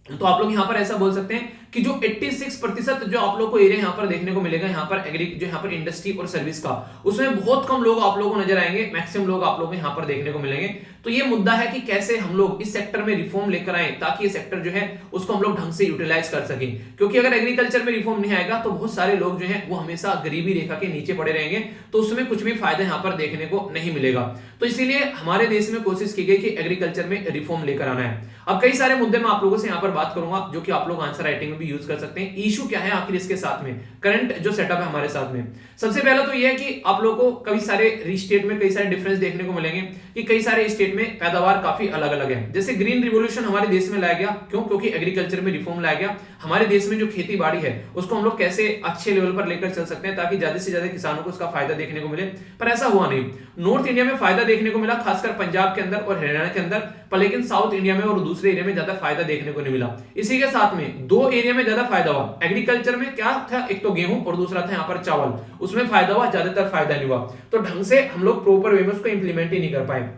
तो आप लोग यहाँ पर ऐसा बोल सकते हैं कि जो 86% जो आप लोग को एरिया यहाँ पर देखने को मिलेगा यहाँ पर एग्री जो यहाँ पर इंडस्ट्री और सर्विस का, उसमें बहुत कम लोग आप लोगों को नजर आएंगे, मैक्सिमम लोग आप लोगों को यहाँ पर देखने को मिलेंगे। तो ये मुद्दा है कि कैसे हम लोग इस सेक्टर में रिफॉर्म लेकर आए ताकि ये सेक्टर जो है उसको हम लोग ढंग से यूटिलाइज कर सकें, क्योंकि अगर एग्रीकल्चर में रिफॉर्म नहीं आएगा तो बहुत सारे लोग जो है वो हमेशा गरीबी रेखा के नीचे पड़े रहेंगे, तो उसमें कुछ भी फायदा यहाँ पर देखने को नहीं मिलेगा। तो इसीलिए हमारे देश में कोशिश की गई कि एग्रीकल्चर में रिफॉर्म लेकर आना है। अब कई सारे मुद्दे मैं आप लोगों से यहाँ पर बात करूंगा जो कि आप लोग आंसर राइटिंग में भी यूज कर सकते हैं। इशू क्या है आखिर इसके साथ में, करंट जो सेटअप है हमारे साथ में, सबसे पहला तो यह है कि आप लोगों को कई सारे स्टेट में कई सारे डिफरेंस देखने को मिलेंगे कि कई सारे स्टेट में पैदावार काफी अलग अलग है। जैसे ग्रीन रिवोल्यूशन हमारे देश में लाया गया, क्यों? क्योंकि एग्रीकल्चर में रिफॉर्म लाया गया। हमारे देश में जो खेती बाड़ी है उसको हम लोग कैसे अच्छे लेवल पर लेकर चल सकते हैं ताकि ज्यादा से ज्यादा किसानों को उसका फायदा देखने को मिले, पर ऐसा हुआ नहीं। नॉर्थ इंडिया में फायदा देखने को मिला, खासकर पंजाब के अंदर और हरियाणा के अंदर, पर लेकिन साउथ इंडिया में और दूसरे एरिया में ज्यादा फायदा देखने को नहीं मिला। इसी के साथ में दो एरिया में ज्यादा फायदा हुआ। एग्रीकल्चर में क्या था, एक तो गेहूं और दूसरा था यहाँ पर चावल, उसमें फायदा हुआ, ज्यादातर फायदा नहीं हुआ। तो ढंग से हम लोग प्रॉपर वे में उसको इंप्लीमेंट ही नहीं कर पाए।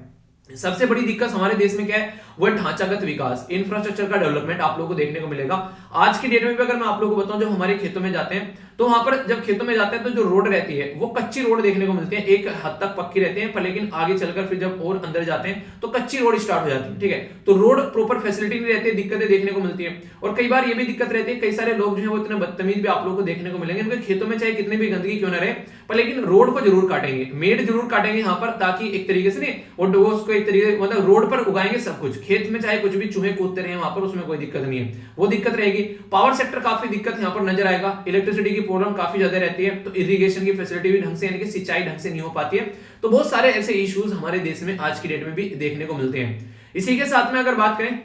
सबसे बड़ी दिक्कत हमारे देश में क्या है, वो ढांचागत विकास, इंफ्रास्ट्रक्चर का डेवलपमेंट आप लोगों को देखने को मिलेगा। आज की डेट में भी अगर मैं आप लोगों को बताऊं, जब हमारे खेतों में जाते हैं तो वहां पर जब खेतों में जाते हैं तो जो रोड रहती है वो कच्ची रोड देखने को मिलती है, एक हद तक पक्की रहती है, पर लेकिन आगे चलकर फिर जब और अंदर जाते हैं तो कच्ची रोड स्टार्ट हो जाती है। ठीक है, तो रोड प्रॉपर फैसिलिटी नहीं रहती है, दिक्कतें देखने को मिलती है। और कई बार ये भी दिक्कत रहती है, कई सारे लोग जो है वो इतने बदतमीज भी आप लोगों को देखने को मिलेंगे, उनके खेतों में चाहे कितनी भी गंदगी क्यों ना रहे, पर लेकिन रोड को जरूर काटेंगे, मेड जरूर काटेंगे यहाँ पर, ताकि एक तरीके से नहीं और उसको एक तरीके मतलब रोड पर उगाएंगे सब कुछ, खेत में चाहे कुछ भी चूहे कूदते रहे वहां पर, उसमें कोई दिक्कत नहीं है, वो दिक्कत रहेगी। पावर सेक्टर काफी दिक्कत यहाँ पर नजर आएगा, इलेक्ट्रिसिटी की प्रॉब्लम काफी ज्यादा रहती है, तो इरिगेशन की फैसिलिटी भी ढंग से यानी कि सिंचाई ढंग से नहीं हो पाती है। तो बहुत सारे ऐसे इश्यूज हमारे देश में आज की डेट में भी देखने को मिलते हैं। इसी के साथ में अगर बात करें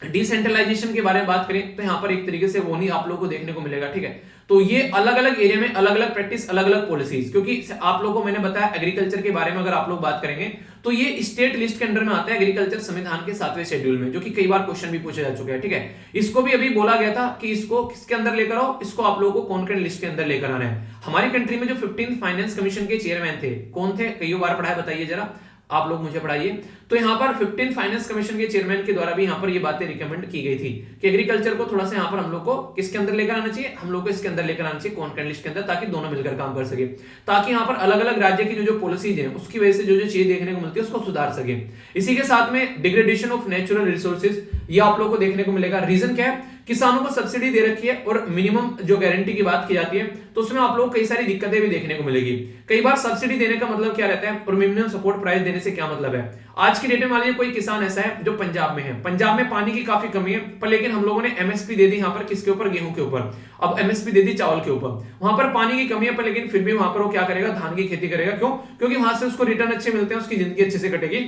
डिसेंट्रलाइजेशन के बारे में बात करें तो यहाँ पर एक तरीके से वो नहीं आप लोगों को देखने को मिलेगा। ठीक है, तो ये अलग अलग एरिया में अलग अलग प्रैक्टिस, अलग अलग पॉलिसीज, क्योंकि आप लोगों को मैंने बताया एग्रीकल्चर के बारे में अगर आप लोग बात करेंगे तो ये स्टेट लिस्ट के अंडर में आता है, एग्रीकल्चर संविधान के 7वें शेड्यूल में, जो कि कई बार क्वेश्चन भी पूछे जा चुके हैं। ठीक है, इसको भी अभी बोला गया था कि इसको किसके अंदर लेकर आओ, इसको आप लोगों को कॉन्करेंट लिस्ट के अंदर लेकर आना है। हमारी कंट्री में जो 15th फाइनेंस कमीशन के चेयरमैन थे, कौन थे, कई बार पढ़ा है, बताइए जरा आप लोग मुझे पढ़ाइए। तो यहाँ पर 15 फाइनेंस कमीशन के चेयरमैन के द्वारा भी यहाँ पर ये बातें रिकमेंड की गई थी कि एग्रीकल्चर को थोड़ा सा यहाँ पर हम लोग को किसके अंदर लेकर आना चाहिए, हम लोग को इसके अंदर लेकर आना चाहिए कॉन्करेंट लिस्ट के अंदर, ताकि दोनों मिलकर काम कर सके, ताकि यहाँ पर अलग अलग राज्य की जो पॉलिसीज है उसकी वजह से जो चीज देखने को मिलती है उसको सुधार सके। इसी के साथ में डिग्रेडेशन ऑफ नेचुरल रिसोर्सेज, ये आप लोग को देखने को मिलेगा। रीजन क्या है, किसानों को सब्सिडी दे रखी है और मिनिमम जो गारंटी की बात की जाती है, तो उसमें आप लोग कई सारी दिक्कतें भी देखने को मिलेगी। कई बार सब्सिडी देने का मतलब क्या रहता है और मिनिमम सपोर्ट प्राइस देने से क्या मतलब है। आज की डेट में मान लीजिए कोई किसान ऐसा है जो पंजाब में है, पंजाब में पानी की काफी कमी है, पर लेकिन हम लोगों ने एमएसपी दे दी यहाँ पर किसके ऊपर, गेहूं के ऊपर, अब एमएसपी दे दी चावल के ऊपर। वहां पर पानी की कमी है, पर लेकिन फिर भी वहां पर वो क्या करेगा, धान की खेती करेगा। क्यों? क्योंकि वहां से उसको रिटर्न अच्छे मिलते हैं, उसकी जिंदगी अच्छे से कटेगी,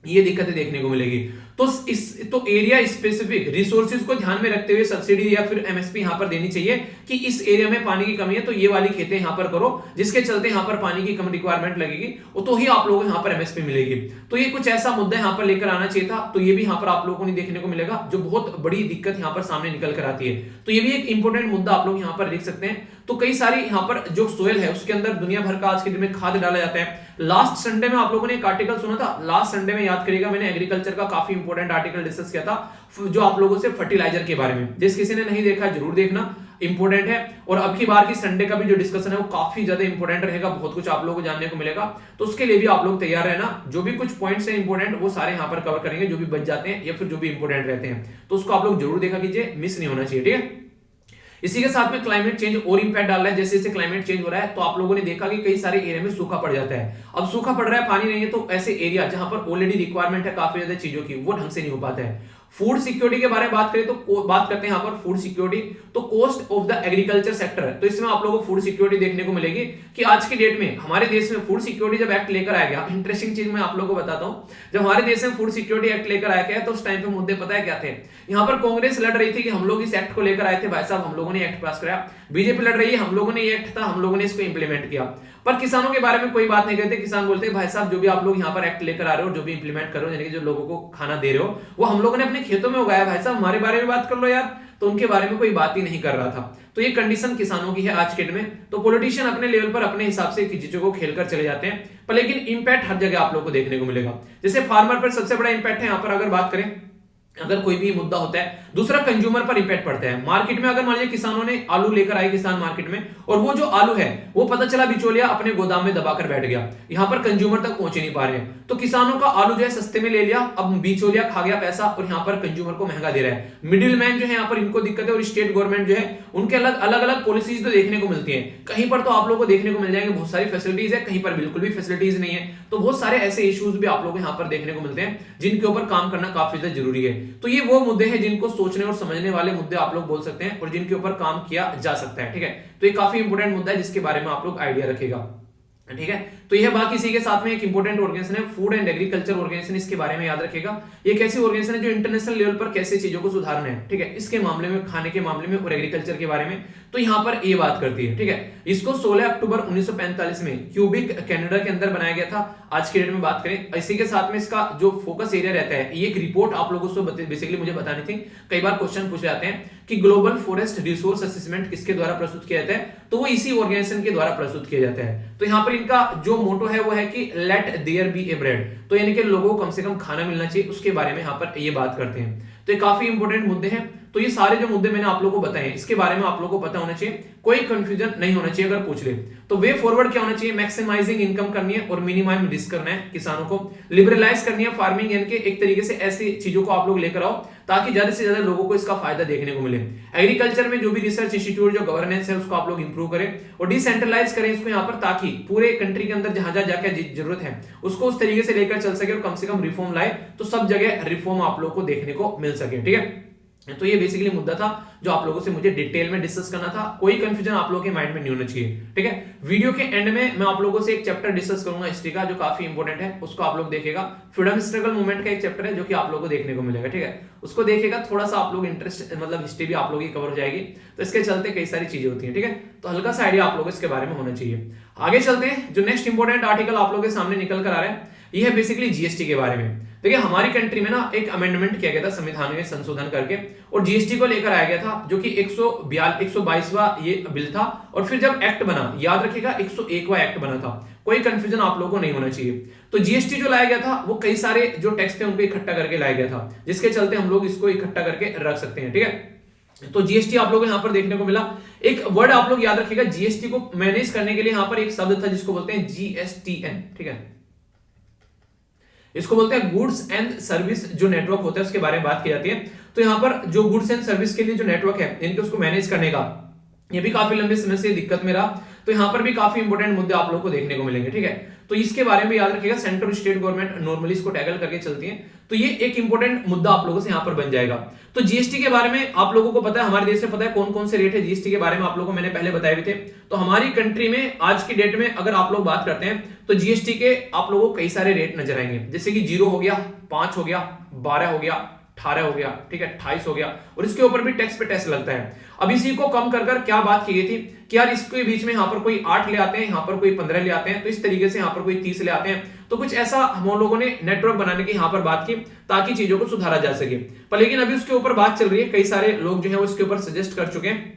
ये दिक्कतें देखने को मिलेगी। तो एरिया स्पेसिफिक रिसोर्सेज को ध्यान में रखते हुए सब्सिडी या फिर एमएसपी यहां पर देनी चाहिए कि इस एरिया में पानी की कमी है तो ये वाली खेतें यहां पर करो, जिसके चलते यहां पर पानी की कम रिक्वायरमेंट लगेगी, तो ही आप लोगों को यहां पर एमएसपी मिलेगी। तो ये कुछ ऐसा मुद्दा यहां पर लेकर आना चाहिए था, तो ये भी यहां पर आप लोगों को नहीं देखने को मिलेगा, जो बहुत बड़ी दिक्कत यहां पर सामने निकल कर आती है। तो ये भी एक इंपॉर्टेंट मुद्दा आप लोग यहां पर देख सकते हैं। तो कई सारी यहाँ पर जो सोयल है उसके अंदर दुनिया भर का आज के दिन में खाद डाला जाता है। लास्ट संडे में आप लोगों ने एक आर्टिकल सुना था, लास्ट संडे में याद करिएगा, मैंने एग्रीकल्चर का काफी इंपॉर्टेंट आर्टिकल डिस्कस किया था जो आप लोगों से फर्टिलाइजर के बारे में, जिस किसी ने नहीं देखा जरूर देखना, इंपॉर्टेंट है। और अब की बार की संडे का भी जो डिस्कशन है वो काफी ज्यादा इंपॉर्टेंट रहेगा, बहुत कुछ आप लोगों को जानने को मिलेगा, तो उसके लिए भी आप लोग तैयार रहना। जो भी कुछ पॉइंट्स है इंपॉर्टेंट वो सारे यहाँ पर कवर करेंगे, जो भी बच जाते हैं या फिर जो भी इंपॉर्टेंट रहते हैं, तो उसको आप लोग जरूर देखा कीजिए, मिस नहीं होना चाहिए। ठीक है, इसी के साथ में क्लाइमेट चेंज और इंपैक्ट डाल रहा है। जैसे जैसे क्लाइमेट चेंज हो रहा है तो आप लोगों ने देखा कि कई सारे एरिया में सूखा पड़ जाता है। अब सूखा पड़ रहा है, पानी नहीं है, तो ऐसे एरिया जहां पर ऑलरेडी रिक्वायरमेंट है काफी ज्यादा चीजों की, वो ढंग से नहीं हो पाता है। फूड सिक्योरिटी के बारे में बात करें तो बात करते हैं यहाँ पर फूड सिक्योरिटी, तो cost of the agriculture sector है। तो इसमें आप लोगों को फूड सिक्योरिटी देखने को मिलेगी कि आज की डेट में हमारे देश में फूड सिक्योरिटी जब एक्ट लेकर आया गया, इंटरेस्टिंग चीज मैं आप लोगों को बताता हूं, जब हमारे देश में फूड सिक्योरिटी एक्ट लेकर आया गया तो उस टाइम पे मुद्दे पता है क्या थे, यहाँ पर कांग्रेस लड़ रही थी कि हम लोग इस एक्ट को लेकर आए थे, भाई साहब हम लोगों ने एक्ट पास कराया, बीजेपी लड़ रही है हम लोगों ने ये एक्ट था, हम लोगों ने इसको इंप्लीमेंट किया, पर किसानों के बारे में कोई बात नहीं कहते। किसान बोलते हैं भाई साहब जो भी आप लोग यहाँ पर एक्ट लेकर आ रहे हो, जो भी इंप्लीमेंट कर रहे हो, यानी कि जो लोगों को खाना दे रहे हो, वो हम लोगों ने अपने खेतों में उगाया, भाई साहब हमारे बारे में बात कर लो यार। तो उनके बारे में कोई बात ही नहीं कर रहा था। तो ये कंडीशन किसानों की है आज के डेट में। तो पॉलिटिशियन अपने लेवल पर अपने हिसाब से चीजों को खेलकर चले जाते हैं, पर लेकिन इंपैक्ट हर जगह आप लोग को देखने को मिलेगा। जैसे फार्मर पर सबसे बड़ा इंपैक्ट है यहाँ पर अगर बात करें, अगर कोई भी मुद्दा होता है, दूसरा कंज्यूमर पर इंपैक्ट पड़ता है। मार्केट में अगर मान लीजिए किसानों ने आलू लेकर आए किसान मार्केट में, और वो जो आलू है वो पता चला बिचौलिया अपने गोदाम में दबाकर बैठ गया, यहाँ पर कंज्यूमर तक पहुंच नहीं पा रहे हैं, तो किसानों का आलू जो है सस्ते में ले लिया, अब बिचौलिया खा गया पैसा और यहाँ पर कंज्यूमर को महंगा दे रहा है। मिडिल मैन जो है यहाँ पर इनको दिक्कत है, और स्टेट गवर्नमेंट जो है उनके अलग अलग पॉलिसीज तो देखने को मिलती है। कहीं पर तो आप लोगों को देखने को मिल जाएंगे बहुत सारी फैसिलिटीज है, कहीं पर बिल्कुल भी फैसिलिटीज नहीं है। तो बहुत सारे ऐसे इश्यूज भी आप लोग यहाँ पर देखने को मिलते हैं जिनके ऊपर काम करना काफी ज्यादा जरूरी है। तो ये वो मुद्दे हैं जिनको सोचने और समझने वाले मुद्दे आप लोग बोल सकते हैं और जिनके ऊपर काम किया जा सकता है। ठीक है, तो ये काफी इंपोर्टेंट मुद्दा है जिसके बारे में आप लोग आइडिया रखेगा। ठीक है, तो यह बाकी इसी के साथ में एक इंपॉर्टेंट ऑर्गेनाइजेशन है फूड एंड एग्रीकल्चर ऑर्गेनाइजेशन, इसके बारे में याद रखेगा। ये कैसी ऑर्गेनाइजेशन है जो इंटरनेशनल लेवल पर कैसे चीजों को सुधारना है, ठीक है, इसके मामले में, खाने के मामले में और एग्रीकल्चर के बारे में, तो यहाँ पर ये बात करती है। ठीक है, इसको 16 अक्टूबर 1945 में क्यूबिक कनाडा के अंदर बनाया गया था। आज के डेट में बात करें, इसी के साथ में इसका जो फोकस एरिया रहता है, ये एक रिपोर्ट आप लोगों को बेसिकली मुझे बतानी थी। कई बार क्वेश्चन पूछे जाते हैं कि ग्लोबल फॉरेस्ट रिसोर्स असेसमेंट किसके द्वारा प्रस्तुत किया जाता है, तो वो इसी ऑर्गेनाइजेशन के द्वारा प्रस्तुत किया जाता है। तो यहाँ पर इनका जो मोटो है वो है कि let there be a bread, तो यानी कि लोगों को कम से कम खाना मिलना चाहिए, उसके बारे में यहाँ पर ये बात करते हैं। तो ये काफी इंपोर्टेंट मुद्दे हैं। तो ये सारे जो मुद्दे मैंने आप लोगों को बताए इसके बारे में आप लोगों को पता होना चाहिए, कोई कंफ्यूजन नहीं होना चाहिए। अगर पूछ ले तो वे फॉरवर्ड क्या होना चाहिए, मैक्सिमाइजिंग इनकम करनी है और मिनिमाइज रिस्क करना है किसानों को, लिबरलाइज करनी है फार्मिंग, यानी कि एक तरीके से ऐसी चीजों को आप लोग लेकर आओ ताकि ज्यादा से ज्यादा लोगों को इसका फायदा देखने को मिले। एग्रीकल्चर में जो भी रिसर्च इंस्टीट्यूट, जो गवर्नेंस है, उसको आप लोग इंप्रूव करें और डिसेंट्रलाइज करें इसको यहाँ पर, ताकि पूरे कंट्री के अंदर जहां जहां जाके जरूरत है उसको उस तरीके से लेकर चल सके और कम से कम रिफॉर्म लाए, तो सब जगह रिफॉर्म आप लोग को देखने को मिल सके। ठीक है, तो ये बेसिकली मुद्दा था जो आप लोगों से मुझे डिटेल में डिस्कस करना था। कोई कंफ्यूजन आप लोगों के माइंड में नहीं होना चाहिए। ठीक है, वीडियो के एंड में मैं आप लोगों से एक चैप्टर डिस्कस करूंगा हिस्ट्री का, जो काफी इंपॉर्टेंट है, उसको आप लोग देखेगा। फ्रीडम स्ट्रगल मूवमेंट का एक चैप्टर है जो कि आप लोगों को देखने को मिलेगा। ठीक है, उसको देखेगा, थोड़ा सा आप लोग इंटरेस्ट, मतलब हिस्ट्री भी आप लोगों की कवर हो जाएगी, तो इसके चलते कई सारी चीजें होती है। ठीक है, तो हल्का सा आइडिया आप लोगों को इसके बारे में होना चाहिए। आगे चलते हैं, जो नेक्स्ट इंपॉर्टेंट आर्टिकल आप लोगों के सामने निकल कर आ रहा है, यह है बेसिकली जीएसटी के बारे में। देखिए हमारी कंट्री में ना एक अमेंडमेंट किया गया था संविधान में संशोधन करके, और जीएसटी को लेकर आया गया था, जो कि 122वां ये बिल था, और फिर जब एक्ट बना, याद रखिएगा 101वां एक्ट बना था, कोई कंफ्यूजन आप लोगों को नहीं होना चाहिए। तो जीएसटी जो लाया गया था वो कई सारे जो टैक्स थे उनको इकट्ठा करके लाया गया था, जिसके चलते हम लोग इसको इकट्ठा करके रख सकते हैं। ठीक है, तो जीएसटी आप लोगों को यहाँ पर देखने को मिला। एक वर्ड आप लोग याद रखिएगा, जीएसटी को मैनेज करने के लिए यहाँ पर एक शब्द था जिसको बोलते हैं जीएसटीएन। ठीक है, इसको बोलते हैं गुड्स एंड सर्विस जो नेटवर्क होता है उसके बारे में बात की जाती है। तो यहाँ पर जो गुड्स एंड सर्विस के लिए जो नेटवर्क है, इनके उसको मैनेज करने का ये भी काफी लंबे समय से दिक्कत में रहा। तो यहाँ पर भी काफी इंपोर्टेंट मुद्दे आप लोगों को देखने को मिलेंगे। ठीक है, तो इसके बारे में याद रखिएगा, सेंट्रल स्टेट गवर्नमेंट नॉर्मली इसको टैकल करके चलती है, तो ये एक इंपोर्टेंट मुद्दा आप लोगों से यहाँ पर बन जाएगा। तो जीएसटी के बारे में आप लोगों को पता है, हमारे देश में पता है कौन कौन से रेट है जीएसटी के बारे में, आप लोगों को मैंने पहले बताए भी थे। तो हमारी कंट्री में आज की डेट में अगर आप लोग बात करते हैं तो जीएसटी के आप लोगों को कई सारे रेट नजर आएंगे, जैसे कि 0 हो गया, 5 हो गया, 12 हो गया, 18 हो गया, ठीक है, 28 हो गया, और इसके ऊपर भी टैक्स पे टैक्स लगता है। अब इसी को कम कर क्या बात की गई थी कि यार इसके बीच में यहाँ पर कोई 8 ले आते हैं, यहाँ पर कोई 15 ले आते हैं, तो इस तरीके से यहाँ पर कोई 30 ले आते हैं। तो कुछ ऐसा हम लोगों ने नेटवर्क बनाने की यहाँ पर बात की ताकि चीजों को सुधारा जा सके। पर लेकिन अभी उसके ऊपर बात चल रही है, कई सारे लोग जो है वो इसके ऊपर सजेस्ट कर चुके हैं,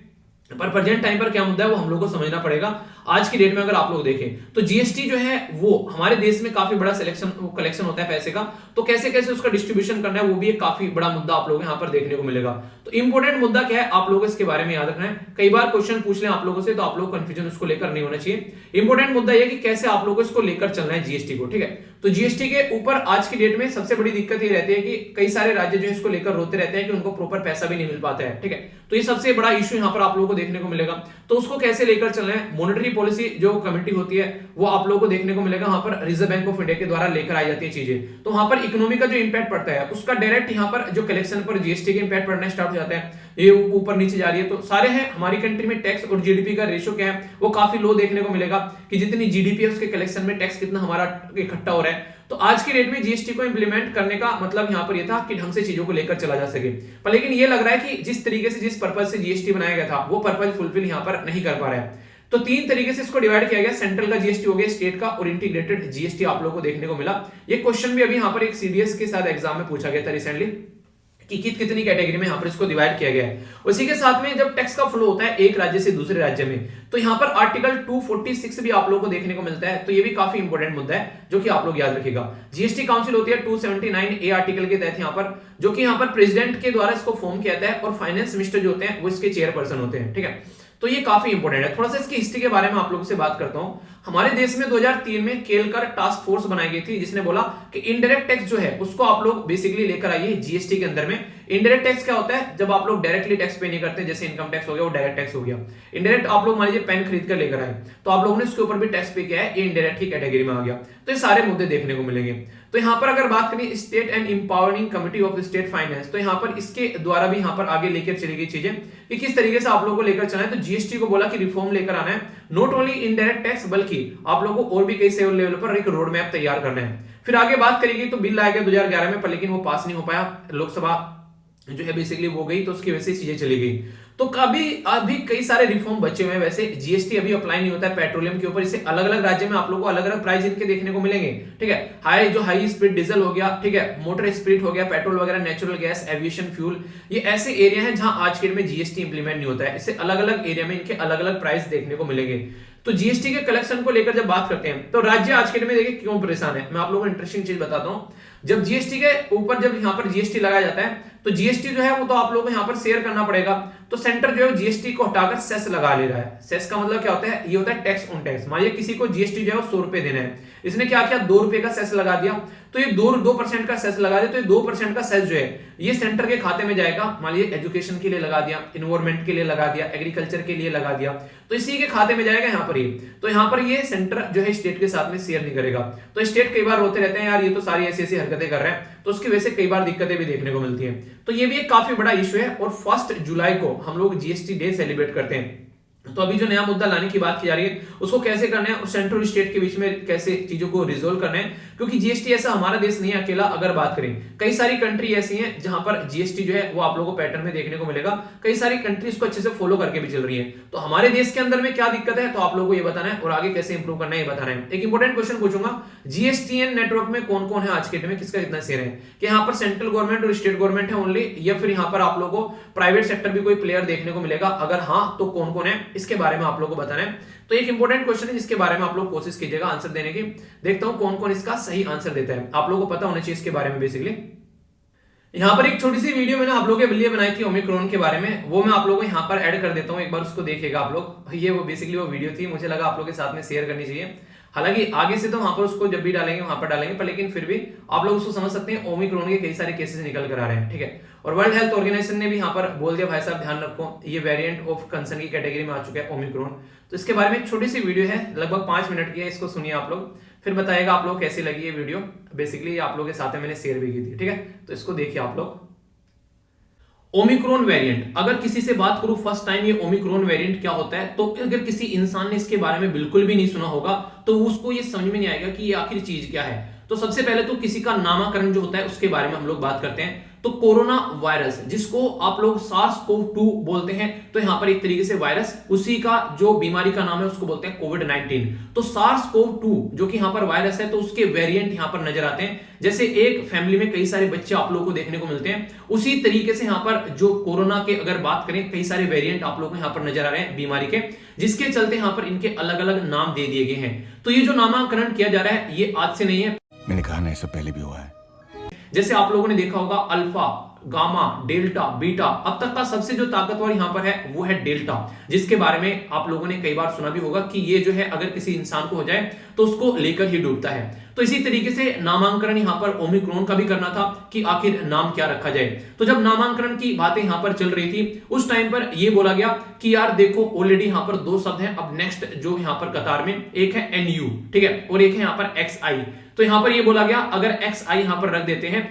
पर प्रेजेंट टाइम पर क्या मुद्दा है वो हम लोग को समझना पड़ेगा। आज की डेट में अगर आप लोग देखें तो जीएसटी जो है वो हमारे देश में काफी बड़ा कलेक्शन होता है पैसे का, तो कैसे कैसे उसका डिस्ट्रीब्यूशन करना है वो भी एक काफी बड़ा मुद्दा आप लोग यहाँ पर देखने को मिलेगा। तो इंपॉर्टेंट मुद्दा क्या है आप लोगों को इसके बारे में याद रखना है। कई बार क्वेश्चन पूछ लें आप लोगों से तो आप लोग कंफ्यूजन उसको लेकर नहीं होना चाहिए। इंपॉर्टेंट मुद्दा यह कि कैसे आप लोगों को इसको लेकर चलना है जीएसटी को। ठीक है, तो जीएसटी के ऊपर आज की डेट में सबसे बड़ी दिक्कत ये रहती है कि कई सारे राज्य जो है इसको लेकर रोते रहते हैं कि उनको प्रॉपर पैसा भी नहीं मिल पाता है, ठीक है। तो ये सबसे बड़ा इश्यू यहाँ पर आप लोगों को देखने को मिलेगा। तो उसको कैसे लेकर चलना है, मॉनेटरी पॉलिसी जो कमेटी होती है वो आप लोगों को देखने को मिलेगा वहां पर रिजर्व बैंक ऑफ इंडिया के द्वारा लेकर आई जाती है चीजें। तो वहां पर इकोनॉमी का जो इंपैक्ट पड़ता है उसका डायरेक्ट यहाँ पर जो कलेक्शन पर जीएसटी के इंपैक्ट पड़ना स्टार्ट हो जाता है, ये ऊपर नीचे जा रही है। तो सारे हैं हमारी कंट्री में टैक्स और जीडीपी का रेशियो क्या है वो काफी लो देखने को मिलेगा कि जितनी जीडीपी है उसके कलेक्शन में टैक्स कितना हमारा इकट्ठा हो रहा है। तो आज की डेट में जीएसटी को इंप्लीमेंट करने का मतलब यहां पर यह था कि ढंग से चीजों को लेकर चला जा सके, पर लेकिन ये लग रहा है कि जिस तरीके से जिस पर्पज से जीएसटी बनाया गया था वो पर्पज फुलफिल यहां पर नहीं कर पा रहा है। तो तीन तरीके से इसको डिवाइड किया गया, सेंट्रल का जीएसटी हो गया, स्टेट का और इंटीग्रेटेड जीएसटी आप लोगों को देखने को मिला। ये क्वेश्चन भी अभी यहां पर एक सीडीएस के साथ एग्जाम में पूछा गया था रिसेंटली कि कितनी कैटेगरी में यहाँ पर इसको डिवाइड किया गया है। उसी के साथ में जब टैक्स का फ्लो होता है एक राज्य से दूसरे राज्य में, तो यहाँ पर आर्टिकल 246 भी आप लोगों को देखने को मिलता है। तो ये भी काफी इंपॉर्टेंट मुद्दा है जो कि आप लोग याद रखिएगा। जीएसटी काउंसिल होती है 279 ए आर्टिकल के तहत यहाँ पर, जो कि यहाँ पर प्रेसिडेंट के द्वारा इसको फॉर्म किया जाता है और फाइनेंस मिनिस्टर जो होते हैं वो इसके चेयरपर्सन होते हैं, ठीक है। तो ये काफी इंपॉर्टेंट है। थोड़ा सा इसकी हिस्ट्री के बारे में आप लोगों से बात करता हूं। हमारे देश में 2003 में केलकर टास्क फोर्स बनाई गई थी जिसने बोला कि इनडायरेक्ट टैक्स जो है उसको आप लोग बेसिकली लेकर आइए जीएसटी के अंदर में। इनडायरेक्ट टैक्स क्या होता है, जब आप लोग डायरेक्टली टैक्स पे नहीं करते, जैसे इनकम टैक्स हो गया वो डायरेक्ट टैक्स हो गया। इनडायरेक्ट आप लोग मान लीजिए पेन खरीद कर लेकर आए तो आप लोगों ने उसके ऊपर भी टैक्स पे किया है, ये इनडायरेक्ट की कैटेगरी में आ गया। तो ये सारे मुद्दे देखने को मिलेंगे। तो यहाँ पर अगर बात करें state and empowering committee of state finance, तो यहाँ पर इसके द्वारा भी यहाँ पर आगे लेकर चली गई चीजें कि किस तरीके से आप लोगों को लेकर चलना है। तो जीएसटी को बोला कि रिफॉर्म लेकर आना है, नॉट ओनली इनडायरेक्ट टैक्स बल्कि आप लोगों को और भी कई से लेवल पर एक रोड मैप तैयार करना है। फिर आगे बात करेगी तो बिल लाया गया 2011 में, पर लेकिन वो पास नहीं हो पाया, लोकसभा जो है बेसिकली वो गई, तो उसकी वजह से चीजें चली गई। तो अभी कई सारे रिफॉर्म बचे हुए हैं। वैसे जीएसटी अभी अप्लाई नहीं होता है पेट्रोलियम के ऊपर, इसे अलग अलग राज्य में आप लोगों को अलग अलग प्राइस इनके देखने को मिलेंगे, ठीक है। हाई स्पीड डीजल हो गया, ठीक है, मोटर स्पिरिट हो गया, पेट्रोल वगैरह, नेचुरल गैस, एविएशन फ्यूल, ये ऐसे एरिया हैं जहां आज के डेट में जीएसटी इंप्लीमेंट नहीं होता है। इससे अलग अलग एरिया में इनके अलग अलग प्राइस देखने को मिलेंगे। तो जीएसटी के कलेक्शन को लेकर जब बात करते हैं तो राज्य आज के डेट में देखिए क्यों परेशान है, मैं आप लोगों को इंटरेस्टिंग चीज बताता हूं। जब जीएसटी के ऊपर जब यहाँ पर जीएसटी लगाया जाता है तो जीएसटी जो है वो तो आप लोगों को यहाँ पर शेयर करना पड़ेगा। तो सेंटर जो है जीएसटी को हटाकर सेस लगा ले रहा है। सेस का मतलब क्या होता है, ये होता है टैक्स ऑन टैक्स। मानिए किसी को जीएसटी जो है वो 100 रुपए देना है, इसने क्या किया 2 रुपए का सेस लगा दिया, तो ये 2% का सेस लगा दिया, तो ये 2% का सेस जो है ये सेंटर के खाते में जाएगा। मान लीजिए एजुकेशन के लिए लगा दिया, इन्वायरमेंट के लिए लगा दिया, एग्रीकल्चर के लिए लगा दिया, तो इसी के खाते में जाएगा यहाँ पर ये। तो यहाँ पर ये सेंटर जो है स्टेट के साथ में शेयर नहीं करेगा। तो स्टेट कई बार रोते रहते हैं यार ये तो सारी ऐसी ऐसी हरकतें कर रहे हैं, तो उसकी वजह से कई बार दिक्कतें भी देखने को मिलती हैं। तो ये भी एक काफी बड़ा इश्यू है। और 1 जुलाई को हम लोग जीएसटी डे सेलिब्रेट करते हैं। तो अभी जो नया मुद्दा लाने की बात की जा रही है उसको कैसे करना है और सेंट्रल स्टेट के बीच में कैसे चीजों को रिजोल्व करना है, क्योंकि जीएसटी ऐसा हमारा देश नहीं है अकेला। अगर बात करें कई सारी कंट्री ऐसी हैं जहां पर जीएसटी जो है वो आप लोगों को पैटर्न में देखने को मिलेगा। कई सारी कंट्री इसको अच्छे से फॉलो करके भी चल रही है। तो हमारे देश के अंदर में क्या दिक्कत है तो आप लोगों को ये बताना है और आगे कैसे इंप्रूव करना है ये बताना है। एक इंपॉर्टेंट क्वेश्चन पूछूंगा, जीएसटीएन नेटवर्क में कौन कौन है आज के डेट में, किसका कितना शेयर है, कि यहाँ पर सेंट्रल गवर्नमेंट और स्टेट गवर्नमेंट है ओनली, या फिर यहाँ पर आप लोगों को प्राइवेट सेक्टर भी कोई प्लेयर देखने को मिलेगा, अगर हाँ तो कौन कौन है, इसके बारे में आप लोगों को बताना है। तो एक इंपॉर्टेंट क्वेश्चन है जिसके बारे में आप लोग कोशिश कीजिएगा आंसर देने की। देखता हूं कौन कौन इसका सही आंसर देता है, आप लोगों को पता होना चाहिए इसके बारे में। बेसिकली यहाँ पर एक छोटी सी वीडियो मैंने आप लोगों के लिए बनाई थी ओमिक्रॉन के बारे में, वो मैं आप लोगों को यहाँ पर ऐड कर देता हूँ, एक बार उसको देखिएगा आप लोग। ये वो बेसिकली वो वीडियो थी, मुझे लगा आप लोगों के साथ में शेयर करनी चाहिए। हालांकि आगे से तो वहां पर उसको जब भी डालेंगे वहां पर डालेंगे, पर लेकिन फिर भी आप लोग उसको समझ सकते हैं ओमिक्रॉन के कई सारे केसेस निकल कर आ रहे हैं, ठीक है। और वर्ल्ड हेल्थ ऑर्गेनाइजेशन ने भी यहाँ पर बोल दिया भाई साहब ध्यान रखो ये वेरिएंट ऑफ कंसर्न की कैटेगरी में आ चुका है ओमिक्रॉन। तो इसके बारे में एक छोटी सी वीडियो है, लगभग 5 मिनट की है, इसको सुनिए आप लोग, फिर बताइएगा आप लोग कैसी लगी ये वीडियो। बेसिकली आप लोगों के साथ में मैंने शेयर भी की थी, ठीक है। तो इसको देखिए आप लोग। ओमिक्रॉन वेरिएंट, अगर किसी से बात करूं फर्स्ट टाइम ये ओमिक्रॉन वेरिएंट क्या होता है, तो अगर किसी इंसान ने इसके बारे में बिल्कुल भी नहीं सुना होगा तो उसको ये समझ में नहीं आएगा कि ये आखिर चीज क्या है। तो सबसे पहले तो किसी का नामकरण जो होता है उसके बारे में हम लोग बात करते हैं। तो कोरोना वायरस जिसको आप लोग SARS-CoV-2 बोलते हैं, तो यहां पर एक तरीके से वायरस, उसी का जो बीमारी का नाम है उसको बोलते हैं कोविड-19। तो SARS-CoV-2 जो कि यहां पर वायरस है, तो उसके वेरिएंट यहां पर नजर आते हैं। जैसे एक फैमिली में कई सारे बच्चे आप लोगों को देखने को मिलते हैं, उसी तरीके से यहां पर जो कोरोना के अगर बात करें कई सारे वेरिएंट आप लोगों को यहां पर नजर आ रहे हैं बीमारी के, जिसके चलते यहां पर इनके अलग अलग नाम दे दिए गए हैं। तो ये जो नामकरण किया जा रहा है ये आज से नहीं है, मैंने कहा ना इससे पहले भी हुआ है। जैसे आप लोगों ने देखा होगा अल्फा, गामा, डेल्टा, बीटा, अब तक का सबसे जो ताकतवर यहां पर है वो है डेल्टा, जिसके बारे में आप लोगों ने कई बार सुना भी होगा कि ये जो है अगर किसी इंसान को हो जाए तो उसको लेकर ही डूबता है। तो इसी तरीके से नामांकन यहाँ पर ओमिक्रॉन का भी करना था कि आखिर नाम क्या रखा जाए। तो जब नामांकन की बातें यहाँ पर चल रही थी उस टाइम पर ये बोला गया कि यार देखो ऑलरेडी यहाँ पर दो शब्द हैं, अब नेक्स्ट जो यहाँ पर कतार में एक है NU, ठीक है, और एक है यहाँ पर XI। तो यहाँ पर ये बोला गया अगर XI यहाँ पर रख देते हैं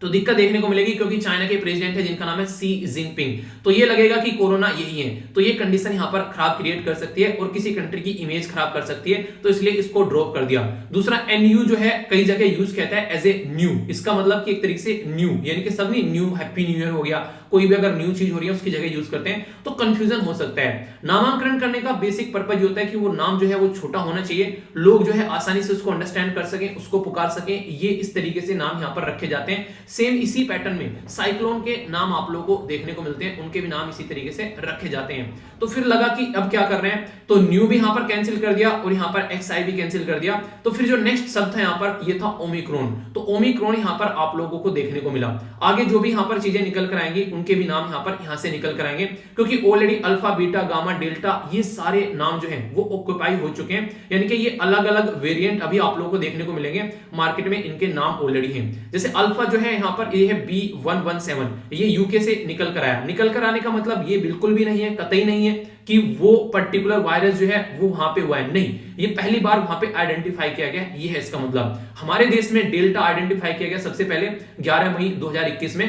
तो दिक्कत देखने को मिलेगी, क्योंकि चाइना के प्रेसिडेंट है जिनका नाम है सी जिनपिंग, तो ये लगेगा कि कोरोना यही है, तो ये कंडीशन यहाँ पर खराब क्रिएट कर सकती है और किसी कंट्री की इमेज खराब कर सकती है, तो इसलिए इसको ड्रॉप कर दिया। दूसरा NU जो है कई जगह यूज कहता है एज ए न्यू, इसका मतलब कि एक तरीके से न्यू यानी कि सब नहीं, न्यू हैप्पी न्यू ईयर हो गया, कोई भी अगर न्यू चीज हो रही है उसकी जगह यूज करते हैं तो कंफ्यूजन हो सकता है। नामांकन करने का बेसिक पर्पज होता है कि वो नाम जो है वो छोटा होना चाहिए, लोग जो है आसानी से उसको अंडरस्टैंड कर सकें, उसको पुकार सकें, ये इस तरीके से नाम यहाँ पर रखे जाते हैं। सेम इसी पैटर्न में साइक्लोन के नाम आप लोगों को देखने को मिलते हैं, उनके भी नाम इसी तरीके से रखे जाते हैं। तो फिर लगा कि अब क्या कर रहे हैं, तो न्यू भी यहां पर कैंसिल कर दिया और यहां पर XI भी कैंसिल कर दिया। तो फिर जो नेक्स्ट शब्द था यहां पर ये था ओमिक्रॉन, तो ओमिक्रॉन यहां पर आप लोगों को देखने को मिला। आगे जो भी यहां पर चीजें निकल कर आएंगी उनके भी नाम यहां से निकल कर आएंगे, क्योंकि already alpha beta gamma delta ये सारे नाम जो हैं वो ऑक्यूपाई हो चुके हैं, यानी कि ये अलग अलग वेरिएंट अभी आप लोगों को देखने को मिलेंगे मार्केट में, इनके नाम ऑलरेडी हैं। जैसे अल्फा जो है यहां पर ये है B117, ये यूके से निकल कर आया। निकल कर आने का मतलब ये बिल्कुल भी नहीं है, कतई नहीं है कि वो पर्टिकुलर वायरस जो है वो वहां पे हुआ है, नहीं, ये पहली बार वहां पे आइडेंटिफाई किया गया, ये है इसका मतलब। हमारे देश में डेल्टा आइडेंटिफाई किया गया सबसे पहले 11 मई 2021 में,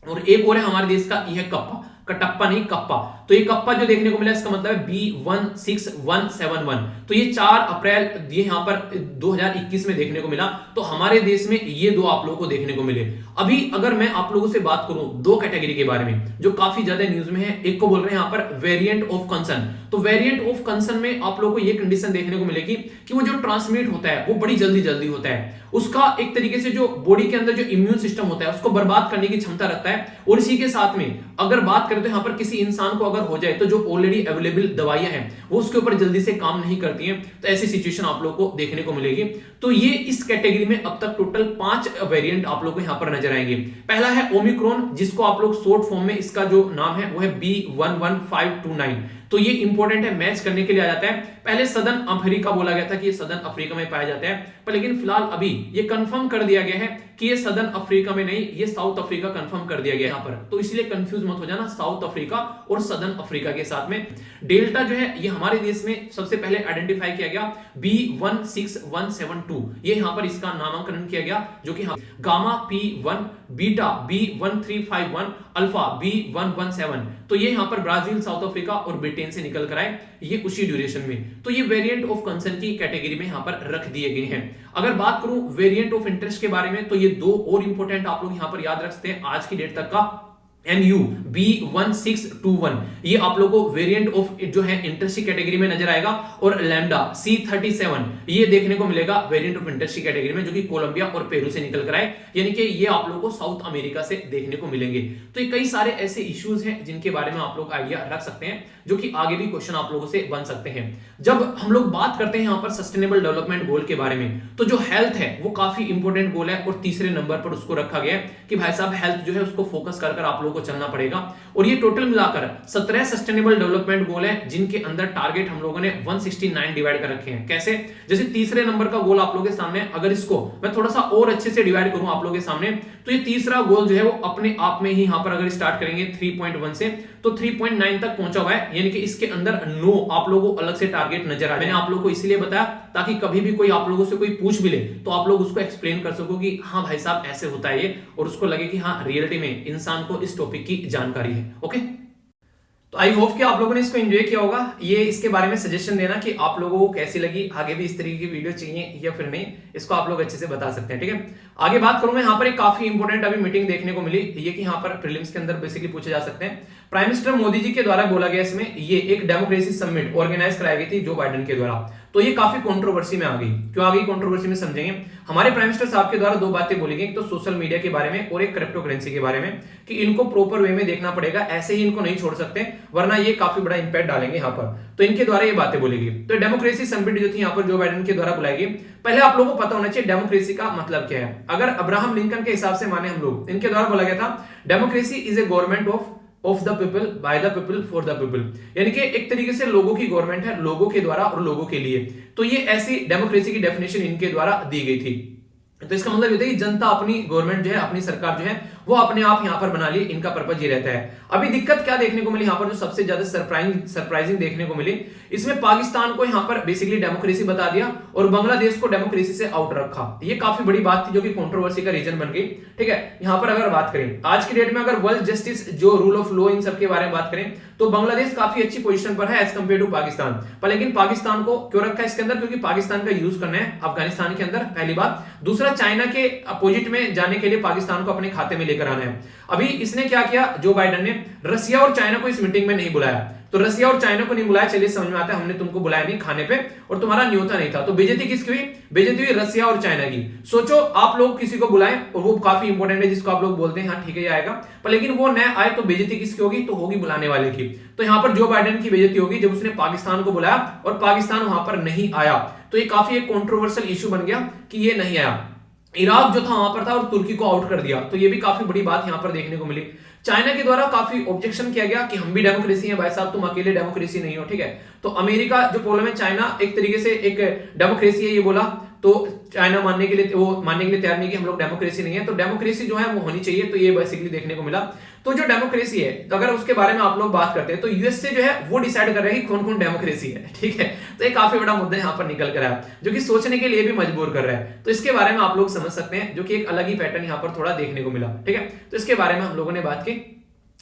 और एक और है हमारे देश का, यह कप्पा, कटप्पा नहीं कप्पा, तो ये कप्पा जो देखने को मिला इसका मतलब है B16171, तो ये 4 अप्रैल ये यहां पर 2021 में देखने को मिला। तो हमारे देश में ये दो आप लोगों को देखने को मिले। अभी अगर मैं आप लोगों से बात करूं दो कैटेगरी के बारे में जो काफी ज्यादा न्यूज में है, एक को बोल रहे हैं यहां पर वेरिएंट ऑफ कंसर्न। तो वेरिएंट ऑफ कंसर्न में आप लोगों को ये कंडीशन देखने को मिलेगी कि वो जो ट्रांसमिट होता है वो बड़ी जल्दी होता है, उसका एक तरीके से जो बॉडी के अंदर जो इम्यून सिस्टम होता है उसको बर्बाद करने की क्षमता रखता है। और इसी के साथ में अगर बात करें तो यहां पर किसी इंसान को अगर हो जाए तो जो ऑलरेडी अवेलेबल दवाइयां हैं वो उसके ऊपर जल्दी से काम नहीं करती हैं, तो ऐसी सिचुएशन आप लोगों को देखने को मिलेगी। तो ये इस कैटेगरी में अब तक टोटल 5 वेरिएंट आप लोगों को यहां पर नजर आएंगे। पहला है ओमिक्रॉन, जिसको आप लोग शॉर्ट फॉर्म में इसका जो नाम है वो है B11529, तो ये इंपॉर्टेंट है, मैच करने के लिए आ जाता है। पहले सदर्न अफ्रीका बोला गया था कि ये सदर्न अफ्रीका में पाया जाता है, पर लेकिन फिलहाल अभी ये कंफर्म कर दिया गया है कि ये सदर्न अफ्रीका में नहीं, ये साउथ अफ्रीका कंफर्म कर दिया गया यहां पर, तो इसलिए कंफ्यूज मत हो जाना साउथ अफ्रीका और सदर्न अफ्रीका के साथ में। डेल्टा जो है ये हमारे देश में सबसे पहले आइडेंटिफाई किया गया B16172, ये यहां पर इसका नामांकन किया गया, जो कि gamma P1, beta B1351, alpha B117, तो ये यहां पर ब्राजील, साउथ अफ्रीका और ब्रिटेन से निकल कर आए, ये उसी ड्यूरेशन में। तो ये वेरिएंट ऑफ कंसर्न की कैटेगरी में यहां पर रख दिए गए हैं। अगर बात करूं वेरिएंट ऑफ इंटरेस्ट के बारे में, तो ये दो और इंपॉर्टेंट आप लोग यहां पर याद रखते हैं आज की डेट तक का। NU B1621, ये आप लोगों को वेरिएंट ऑफ जो है इंटरेस्ट की कैटेगरी में नजर आएगा, और लैम्डा C37 ये देखने को मिलेगा वेरिएंट ऑफ इंटरेस्ट की कैटेगरी में, जो कि कोलंबिया और पेरू से निकल कर आए, यानी कि ये आप लोगों को साउथ अमेरिका से देखने को मिलेंगे। तो ये कई सारे ऐसे इश्यूज हैं जिनके बारे में आप लोग आइडिया रख सकते हैं, जो कि आगे भी क्वेश्चन आप लोगों से बन सकते हैं। जब हम लोग बात करते हैं यहाँ पर सस्टेनेबल डेवलपमेंट गोल के बारे में, तो जो हेल्थ है वो काफी इंपॉर्टेंट गोल है, और तीसरे नंबर पर उसको रखा गया है कि भाई साहब हेल्थ जो है उसको फोकस कर आप लोगों को चलना पड़ेगा। और ये टोटल मिलाकर 17 सस्टेनेबल डेवलपमेंट गोल है, जिनके अंदर टारगेट हम लोगों ने 169 डिवाइड कर रखे हैं। कैसे? जैसे तीसरे नंबर का गोल आप लोगों के सामने, अगर इसको मैं थोड़ा सा और अच्छे से डिवाइड करूं आप लोगों के सामने, तो ये तीसरा गोल जो है वो अपने आप में ही यहां पर अगर स्टार्ट करेंगे 3.1 से, तो 3.9 तक पहुंचा हुआ है, यानी कि इसके अंदर 9 आप लोगों को अलग से टारगेट नजर आ रहे हैं। मैंने आप लोगों को इसलिए बताया ताकि कभी भी कोई आप लोगों से कोई पूछ भी ले तो आप लोग उसको एक्सप्लेन कर सको कि हाँ भाई साहब ऐसे होता है ये, और उसको लगे कि हाँ रियलिटी में इंसान को इस टॉपिक की जानकारी है। ओके, तो आई होप कि आप लोगों ने इसको एंजॉय किया होगा। ये इसके बारे में सजेशन देना कि आप लोगों को कैसी लगी, आगे भी इस तरीके की वीडियो चाहिए या फिर नहीं, इसको आप लोग अच्छे से बता सकते हैं। ठीक है, आगे बात करूं मैं, यहाँ पर एक काफी इंपॉर्टेंट अभी मीटिंग देखने को मिली, ये कि यहाँ पर प्रीलिम्स के अंदर बेसिकली पूछे जा सकते हैं। प्राइम मिनिस्टर मोदी जी के द्वारा बोला गया इसमें, ये एक डेमोक्रेसी समिट ऑर्गेनाइज कराई गई थी जो बाइडेन के द्वारा, तो ये काफी कंट्रोवर्सी में आ गई। क्यों आ गई कंट्रोवर्सी में समझेंगे। हमारे प्राइम मिनिस्टर साहब के द्वारा दो बातें बोली गई, तो सोशल मीडिया के बारे में और एक क्रिप्टो करेंसी के बारे में, कि इनको प्रॉपर वे में देखना पड़ेगा, ऐसे ही इनको नहीं छोड़ सकते वरना ये काफी बड़ा इंपैक्ट डालेंगे यहाँ पर। तो इनके द्वारा ये बातें बोली गई। तो डेमोक्रेसी समिट जो थी यहाँ पर जो बाइडेन के द्वारा बुलाई गई, पहले आप लोगों को पता होना चाहिए डेमोक्रेसी का मतलब क्या है। अगर अब्राहम लिंकन के हिसाब से माने हम लोग, इनके द्वारा बोला गया था democracy is a government of of the people, by the people, for the people, यानी कि एक तरीके से लोगों की गवर्नमेंट है, लोगों के द्वारा और लोगों के लिए। तो ये ऐसी डेमोक्रेसी की डेफिनेशन इनके द्वारा दी गई थी। तो इसका मतलब ये है कि जनता अपनी गवर्नमेंट जो है, अपनी सरकार जो है वो अपने आप यहां पर बना ली, इनका पर्पज ये रहता है। अभी दिक्कत क्या देखने को मिली यहां पर, जो सबसे ज्यादा सरप्राइजिंग देखने को मिली, इसमें पाकिस्तान को यहां पर बेसिकली डेमोक्रेसी बता दिया और बांग्लादेश को डेमोक्रेसी से आउट रखा। ये काफी बड़ी बात थी जो कि कंट्रोवर्सी का रीजन बन गई। ठीक है, यहां पर अगर बात करें आज की डेट में, अगर वर्ल्ड जस्टिस, जो रूल ऑफ लॉ, इन सब के बारे में बात करें तो बांग्लादेश काफी अच्छी पोजीशन पर है एज कंपेयर टू पाकिस्तान। पर लेकिन पाकिस्तान को क्यों रखा है इसके अंदर, क्योंकि पाकिस्तान का यूज करना है अफगानिस्तान के अंदर, पहली बात। दूसरा, चाइना के अपोजिट में जाने के लिए पाकिस्तान को अपने खाते में लेकर आना है। अभी इसने क्या किया, जो बाइडेन ने रसिया और चाइना को इस मीटिंग में नहीं बुलाया। तो रसिया और चाइना को नहीं बुलाया, चलिए समझ में आता है, हमने तुमको बुलाया नहीं खाने पे और तुम्हारा न्योता नहीं था। तो बेइज्जती किसकी हुई? बेइज्जती हुई रसिया और चाइना की। सोचो आप लोग किसी को बुलाएं और वो काफी इंपॉर्टेंट है, जिसको आप लोग बोलते हैं हाँ ठीक है ये आएगा, पर लेकिन वो न आए तो बेइज्जती किसकी होगी? तो होगी बुलाने वाले की। तो यहां पर जो बाइडेन की बेइज्जती होगी जब उसने पाकिस्तान को बुलाया और पाकिस्तान वहां पर नहीं आया। तो ये काफी एक कंट्रोवर्शियल इशू बन गया कि ये नहीं आया। इराक जो था वहां पर था और तुर्की को आउट कर दिया। तो ये भी काफी बड़ी बात यहां पर देखने को मिली। चाइना के द्वारा काफी ऑब्जेक्शन किया गया कि हम भी डेमोक्रेसी हैं भाई साहब, तुम अकेले डेमोक्रेसी नहीं हो। ठीक है, तो अमेरिका जो प्रॉब्लम है, चाइना एक तरीके से एक डेमोक्रेसी है ये बोला, तो चाइना मानने के लिए तैयार नहीं कि हम लोग डेमोक्रेसी नहीं है। तो डेमोक्रेसी जो है वो होनी चाहिए। तो ये बेसिकली देखने को मिला। तो जो डेमोक्रेसी है, तो अगर उसके बारे में आप लोग बात करते हैं तो यूएसए जो है वो डिसाइड कर रहा है कि कौन कौन डेमोक्रेसी है। ठीक है, तो ये काफी बड़ा मुद्दा यहाँ पर निकल कर आया, जो कि सोचने के लिए भी मजबूर कर रहा है। तो इसके बारे में आप लोग समझ सकते हैं, जो कि एक अलग ही पैटर्न यहाँ पर थोड़ा देखने को मिला। ठीक है, तो इसके बारे में हम लोगों ने बात की।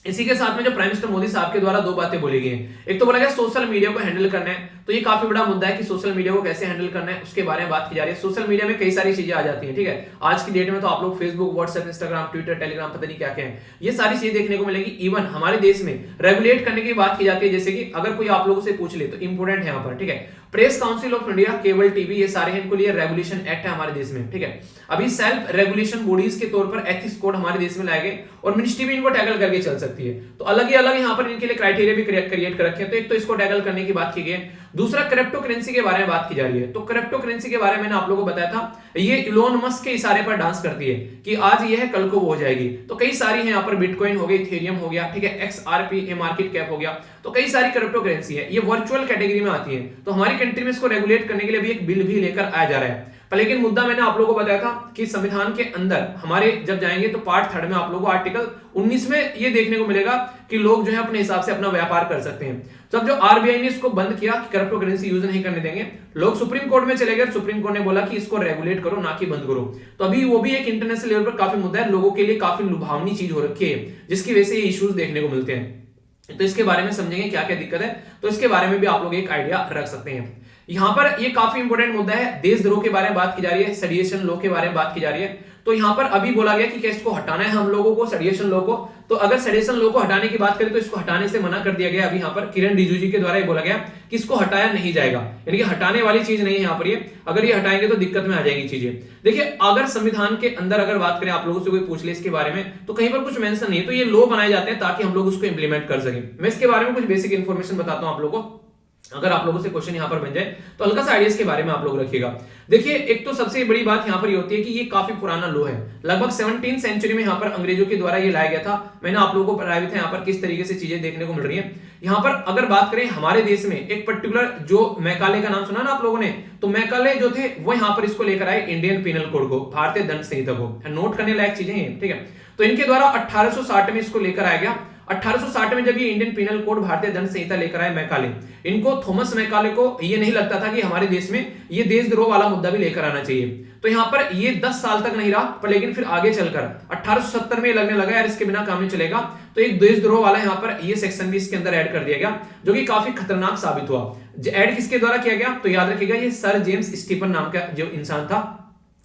इसी के साथ में जो प्राइम मिनिस्टर मोदी साहब के द्वारा दो बातें बोली गई हैं। एक तो बोला गया सोशल मीडिया को हैंडल करना है। तो ये काफी बड़ा मुद्दा है कि सोशल मीडिया को कैसे हैंडल करना है, उसके बारे में बात की जा रही है। सोशल मीडिया में कई सारी चीजें आ जाती हैं। ठीक है, आज की डेट में तो आप लोग Facebook, WhatsApp, Instagram, Twitter, Telegram, पता नहीं क्या क्या है, ये सारी चीजें देखने को मिलेगी। इवन हमारे देश में रेगुलेट करने की बात की जाती है, जैसे कि अगर कोई आप लोगों से पूछ ले तो इंपोर्टेंट है यहाँ पर। ठीक है, press council of India, cable TV, ये सारे इनको लिए रेगुलेशन एक्ट है हमारे देश में। ठीक है, अभी सेल्फ रेगुलेशन बॉडीज के तौर पर एथिक्स कोड हमारे देश में लाए गए और मिनिस्ट्री भी इनको टैकल करके चल सकती है। तो अलग यहाँ पर इनके लिए क्राइटेरिया भी क्रिएट कर रखे हैं। तो एक तो इसको टैकल करने की बात की गई है। दूसरा, क्रिप्टो करेंसी के बारे में बात की जा रही है। तो क्रिप्टो करेंसी के बारे में मैंने आप लोगों को बताया था, ये इलोन मस्क के इशारे पर डांस करती है कि आज ये है कल को वो हो जाएगी। तो कई सारी है यहाँ पर, बिटकॉइन हो गई, इथेरियम हो गया, ठीक है, XRP ये मार्केट कैप हो गया। तो कई सारी क्रिप्टो करेंसी है, ये वर्चुअल कैटेगरी में आती है। तो हमारी कंट्री में इसको रेगुलेट करने के लिए भी एक बिल भी लेकर आया जा रहा है। पर लेकिन मुद्दा मैंने आप लोगों को बताया था कि संविधान के अंदर हमारे जब जाएंगे तो पार्ट 3 में आप लोगों को आर्टिकल 19 में ये देखने को मिलेगा कि लोग जो है अपने हिसाब से अपना व्यापार कर सकते हैं। जब जो आरबीआई ने इसको बंद किया कि क्रिप्टो करेंसी यूज नहीं करने देंगे, लोग सुप्रीम कोर्ट में चले गए। सुप्रीम कोर्ट ने बोला कि इसको रेगुलेट करो, ना कि बंद करो। तो अभी वो भी एक इंटरनेशनल लेवल पर काफी मुद्दा है, लोगों के लिए काफी लुभावनी चीज हो रखी है, जिसकी वजह से ये इश्यूज देखने को मिलते हैं। तो इसके बारे में समझेंगे क्या क्या दिक्कत है, तो इसके बारे में भी आप लोग एक आइडिया रख सकते हैं। यहां पर ये काफी इंपॉर्टेंट मुद्दा है, देशद्रोह के बारे में बात की जा रही है, सेडिशन लॉ के बारे में बात की जा रही है। तो यहां पर अभी बोला गया कि क्या इसको हटाना है हम लोगों को, सेडिशन लॉ को। तो अगर सेडिशन लॉ को हटाने की बात करें तो इसको हटाने से मना कर दिया गया। अभी यहां पर किरण रिजिजू जी के द्वारा ये बोला गया कि इसको हटाया नहीं जाएगा, यानी कि हटाने वाली चीज नहीं है यहां पर ये। अगर ये हटाएंगे तो दिक्कत में आ जाएगी चीजें। देखिए, अगर संविधान के अंदर अगर बात करें, आप लोगों से कोई पूछ ले इसके बारे में, तो कहीं पर कुछ मेंशन नहीं है। तो ये लॉ बनाए जाते हैं ताकि हम लोग उसको इंप्लीमेंट कर सकें। मैं इसके बारे में कुछ बेसिक इन्फॉर्मेशन बताता हूं आप लोगों को, अगर आप लोगों से क्वेश्चन यहां पर बन जाए तो हल्का सा आइडियाज के बारे में आप लोग रखिएगा। देखिए, एक तो सबसे बड़ी बात यहां पर ये होती है कि ये काफी पुराना लॉ है, लगभग 17वीं सेंचुरी में यहां पर अंग्रेजों के द्वारा ये लाया गया था। मैंने आप लोगों को पढ़ाया भी था यहां पर किस तरीके से चीजें देखने को मिल रही है। यहां पर अगर बात करें हमारे देश में एक पर्टिकुलर जो मैकाले का नाम सुना ना आप लोगों ने, तो मैकाले जो थे वो यहां पर इसको लेकर आए इंडियन पिनल कोड को, भारतीय दंड संहिता को। नोट करने लायक चीजें हैं, ठीक है। तो इनके द्वारा 1860 में इसको लेकर आया गया। 1860 में जब ये इंडियन पिनल कोड, भारतीय दंड संहिता लेकर आए मैकाले, इनको थॉमस मैकाले को ये नहीं लगता था कि हमारे देश में ये देशद्रोह वाला मुद्दा भी लेकर आना चाहिए। तो यहां पर ये 10 साल तक नहीं रहा, पर लेकिन फिर आगे चलकर 1870 में लगने लगा यार इसके बिना काम नहीं चलेगा। तो एक देशद्रोह वाला यहां पर ये सेक्शन भी इसके अंदर ऐड कर दिया गया, जो कि काफी खतरनाक साबित हुआ। ऐड किसके द्वारा किया गया तो याद रखिएगा, ये सर जेम्स स्टीफन नाम का जो इंसान था,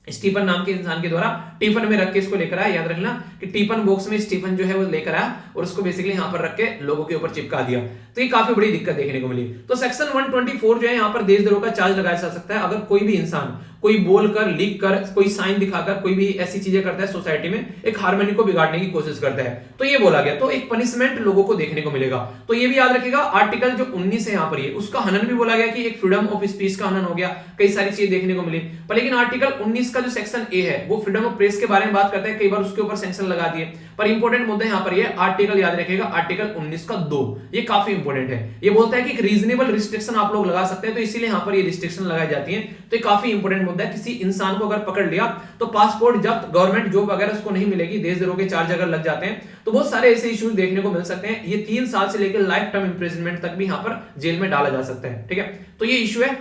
स्टीफन नाम के इंसान के द्वारा टिफन में रख के इसको लेकर आया। याद रखना कि टिफन बॉक्स में स्टीफन जो है वो लेकर आया और उसको बेसिकली यहां पर रख के लोगों के ऊपर चिपका दिया। तो ये काफी बड़ी दिक्कत देखने को मिली। तो सेक्शन 124 जो है यहां पर देशद्रोह का चार्ज लगाया जा सकता है अगर कोई भी इंसान कोई बोलकर, लिख कर, कोई साइन दिखाकर, कोई भी ऐसी चीजें करता है सोसाइटी में, एक हार्मनी को बिगाड़ने की कोशिश करता है, तो ये बोला गया। तो एक पनिशमेंट लोगों को देखने को मिलेगा। तो ये भी याद रखिएगा, आर्टिकल जो 19 है यहाँ पर, ये उसका हनन भी बोला गया कि एक फ्रीडम ऑफ स्पीच का हनन हो गया, कई सारी चीजें देखने को मिली। पर लेकिन आर्टिकल 19 का जो सेक्शन ए है वो फ्रीडम ऑफ प्रेस के बारे में बात करता है, कई बार उसके ऊपर सेंक्शन लगा दिए। पर इंपॉर्टेंट मुद्दा यहाँ पर ये आर्टिकल याद रखिएगा, आर्टिकल 19 का 2, ये काफी इंपॉर्टेंट है। ये बोलता है कि एक रीजनेबल रिस्ट्रिक्शन आप लोग लगा सकते हैं, तो इसीलिए यहाँ पर ये रिस्ट्रिक्शन लगाई जाती है। तो ये काफी इंपॉर्टेंट मुद्दा है। किसी इंसान को अगर पकड़ लिया तो पासपोर्ट जब्त, गवर्नमेंट जॉब वगैरह उसको नहीं मिलेगी, देशद्रोह के चार्ज अगर लग जाते हैं तो बहुत सारे ऐसे इश्यूज देखने को मिल सकते हैं। ये 3 साल से लेकर लाइफ टाइम इंप्रिजनमेंट तक भी यहाँ पर जेल में डाला जा सकता है। ठीक है, तो ये इशू है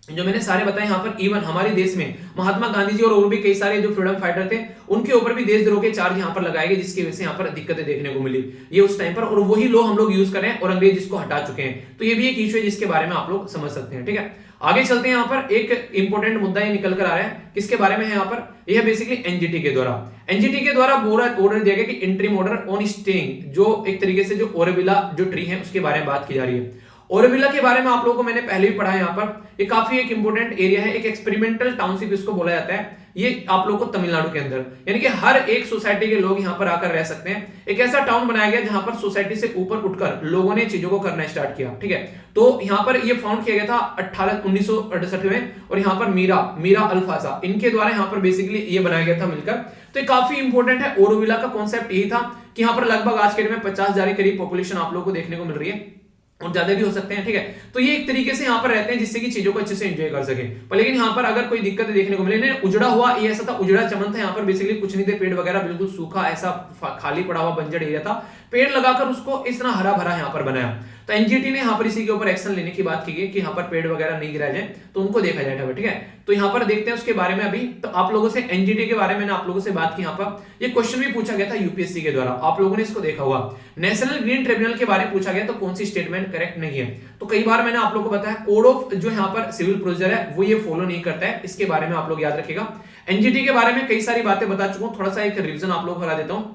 जो मैंने सारे बताए यहाँ पर। इवन हमारे देश में महात्मा गांधी जी और भी कई सारे जो फ्रीडम फाइटर थे उनके ऊपर भी देशद्रोह के चार्ज यहाँ पर लगाए गए, जिसकी वजह से यहाँ पर दिक्कतें देखने को मिली ये उस टाइम पर, और वही लॉ हम लोग यूज कर रहे हैं और अंग्रेज इसको हटा चुके हैं। तो ये भी एक इशू है जिसके बारे में आप लोग समझ सकते हैं। ठीक है, आगे चलते हैं। यहाँ पर एक इंपॉर्टेंट मुद्दा ये निकल कर आ रहा है, किसके बारे में है यहाँ पर, यह बेसिकली एनजीटी के द्वारा। एनजीटी के द्वारा ऑर्डर दिया गया कि इंटरिम ऑर्डर ऑन स्टेइंग, जो एक तरीके से जो ओरेविला जो ट्री है उसके बारे में बात की जा रही है। ओरेविला के बारे में आप लोगों को मैंने पहले भी पढ़ा है। यहाँ पर ये काफी एक इंपॉर्टेंट एरिया है, एक एक्सपेरिमेंटल टाउनशिप इसको बोला जाता है। ये आप लोगों को तमिलनाडु के अंदर, यानी कि हर एक सोसाइटी के लोग यहाँ पर आकर रह सकते हैं। एक ऐसा टाउन बनाया गया जहां पर सोसाइटी से ऊपर उठकर लोगों ने चीजों को करना स्टार्ट किया। ठीक है, तो यहाँ पर ये फाउंड किया गया था 1968 में, और यहाँ पर मीरा अल्फासा इनके द्वारा यहाँ पर बेसिकली ये बनाया गया था मिलकर। तो ये काफी इंपॉर्टेंट है। ओरोविला का कॉन्सेप्ट यही था कि यहाँ पर लगभग आज के डेट में 50,000 के करीब पॉपुलेशन आप लोगों को देखने को मिल रही है, और ज्यादा भी हो सकते हैं। ठीक है, तो ये एक तरीके से यहाँ पर रहते हैं जिससे कि चीजों को अच्छे से एंजॉय कर सके। पर लेकिन यहाँ पर अगर कोई दिक्कत देखने को मिले, उजड़ा हुआ ये ऐसा था, उजड़ा चमन था यहाँ पर, बेसिकली कुछ नहीं थे, पेड़ वगैरह बिल्कुल सूखा ऐसा खाली पड़ा हुआ बंजर एरिया था। पेड़ लगाकर उसको इस तरह हरा भरा यहाँ पर बनाया। तो एनजीटी ने यहाँ पर इसी के ऊपर एक्शन लेने की बात की गई कि यहाँ पर पेड़ वगैरह नहीं गिराए जाए, तो उनको देखा जाएगा। ठीक है, तो यहाँ पर देखते हैं उसके बारे में अभी। तो आप लोगों से एनजीटी के बारे में आप लोगों से बात की, यहाँ पर ये क्वेश्चन भी पूछा गया था यूपीएससी के द्वारा, आप लोगों ने इसको देखा हुआ। नेशनल ग्रीन ट्रिब्यूनल के बारे में पूछा गया, तो कौन सी स्टेटमेंट करेक्ट नहीं है। तो कई बार मैंने आप लोगों को बताया कोड ऑफ जो यहाँ पर सिविल प्रोसीजर है वो ये फॉलो नहीं करता है, इसके बारे में आप लोग याद रखिएगा। एनजीटी के बारे में कई सारी बातें बता चुका हूं, थोड़ा सा एक रिवीजन आप लोग करा देता हूं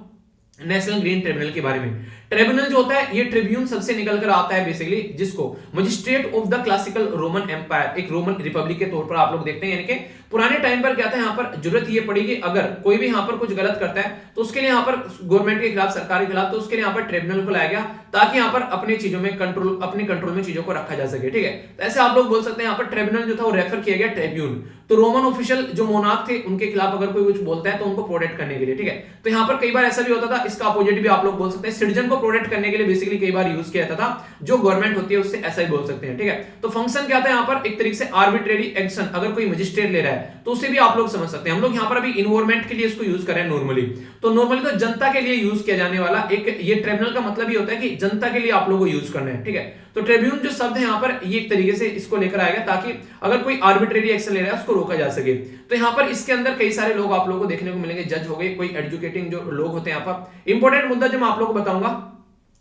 नेशनल ग्रीन ट्रिब्यूनल के बारे में। ट्रिब्यूनल जो होता है ये ट्रिब्यून सबसे निकल कर आता है बेसिकली, जिसको magistrate of the classical Roman empire, एक रोमन रिपब्लिक के तौर पर आप लोग देखते हैं। यानी कि पुराने टाइम पर क्या था, यहाँ पर जरूरत ये पड़ेगी अगर कोई भी यहाँ पर कुछ गलत करता है तो उसके लिए यहाँ पर गवर्नमेंट के खिलाफ, सरकार के खिलाफ, तो उसके लिए यहाँ पर ट्रिब्यूनल को लाया गया ताकि यहाँ पर अपने चीजों में कंट्रोल, अपने कंट्रोल में चीजों को रखा जा सके। ठीक है, तो ऐसे आप लोग बोल सकते हैं यहाँ पर ट्रिब्यूनल जो था वो रेफर किया गया ट्रिब्यून। तो रोमन ऑफिशियल जो मोनार्क थे उनके खिलाफ अगर कोई कुछ बोलता है तो उनको प्रोटेक्ट करने के लिए। ठीक है, तो यहाँ पर कई बार ऐसा भी होता था, इसका अपोजिट भी आप लोग बोल सकते हैं, सिटीजन को प्रोटेक्ट करने के लिए बेसिकली कई बार यूज किया जाता था, जो गवर्नमेंट होती है उससे ऐसा ही बोल सकते हैं। ठीक है, तो फंक्शन क्या था यहाँ पर, एक तरीके से आर्बिट्रेरी एक्शन अगर कोई मजिस्ट्रेट ले रहा है तो उसे भी आप लोग समझ सकते हैं। हम लोग यहाँ पर अभी इन्वायरमेंट के लिए इसको यूज कर रहे हैं नॉर्मली, तो नॉर्मली तो जनता के लिए यूज किया जाने वाला एक ये ट्रिब्यूनल का मतलब ये होता है कि जनता के लिए आप लोगों को यूज करना है। ठीक है, तो ट्रिब्यून जो शब्द है यहाँ पर ये एक तरीके से इसको लेकर आएगा ताकि अगर कोई आर्बिट्रेरी एक्शन ले रहा है उसको रोका जा सके। तो यहाँ पर इसके अंदर कई सारे लोग आप लोगों को देखने को मिलेंगे, जज हो गए, कोई एजुकेटिंग जो लोग होते हैं। यहाँ पर इंपॉर्टेंट मुद्दा जो मैं आप लोगों को बताऊंगा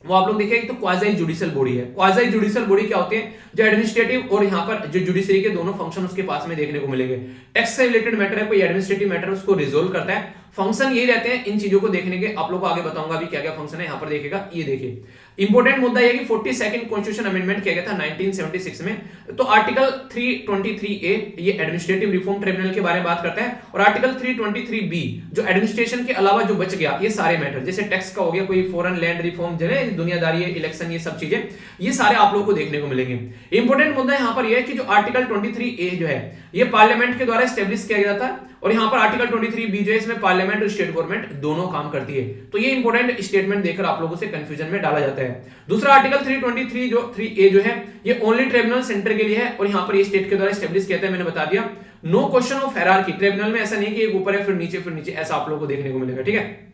वो आप लोग देखिए, तो क्वाजी जुडिशियल बॉडी है। क्वाजी जुडिशियल बॉडी क्या होते हैं, जो एडमिनिस्ट्रेटिव और यहाँ पर जो जुडिशरी के दोनों फंक्शन उसके पास में देखने को मिलेंगे। टैक्स से रिलेटेड मैटर है, कोई एडमिनिस्ट्रेटिव मैटर उसको रिजोल्व करता है। फंक्शन यही रहते हैं इन चीजों को देखने के, आप लोग को आगे बताऊंगा अभी क्या क्या फंक्शन है। यहाँ पर देखिएगा, ये देखिए इंपॉर्टेंट मुद्दा ये कि 42nd कॉन्स्टिट्यूशन अमेंडमेंट किया गया था 1976 में। तो आर्टिकल 323A ये एडमिनिस्ट्रेटिव रिफॉर्म ट्रिब्यूनल के बारे में बात करता है, और आर्टिकल 323B जो एडमिनिस्ट्रेशन के अलावा जो बच गया ये सारे मैटर, जैसे टैक्स का हो गया, कोई फॉरेन लैंड रिफॉर्म, जो है दुनियादारी है, इलेक्शन, ये सब चीजें, ये सारे आप लोगों को देखने को मिलेंगे। इंपॉर्टेंट मुद्दा यहाँ पर यह है कि जो आर्टिकल 23A जो है ये पार्लियामेंट के द्वारा स्टेब्लिश किया गया था, और यहाँ पर आर्टिकल 23B जो है इसमें पार्लियामेंट और स्टेट गवर्नमेंट दोनों काम करती है। तो ये इंपॉर्टेंट स्टेटमेंट देकर आप लोगों से कंफ्यूजन में डाला जाता है। दूसरा आर्टिकल 323 जो है ये ओनली ट्रिब्यूनल सेंटर के लिए है, और यहाँ पर ये स्टेट के द्वारा स्टेब्लिश किया था, मैंने बता दिया। No question of hierarchy, tribunal में ऐसा नहीं कि एक ऊपर है फिर नीचे ऐसा आप लोगों को देखने को मिलेगा। ठीक है,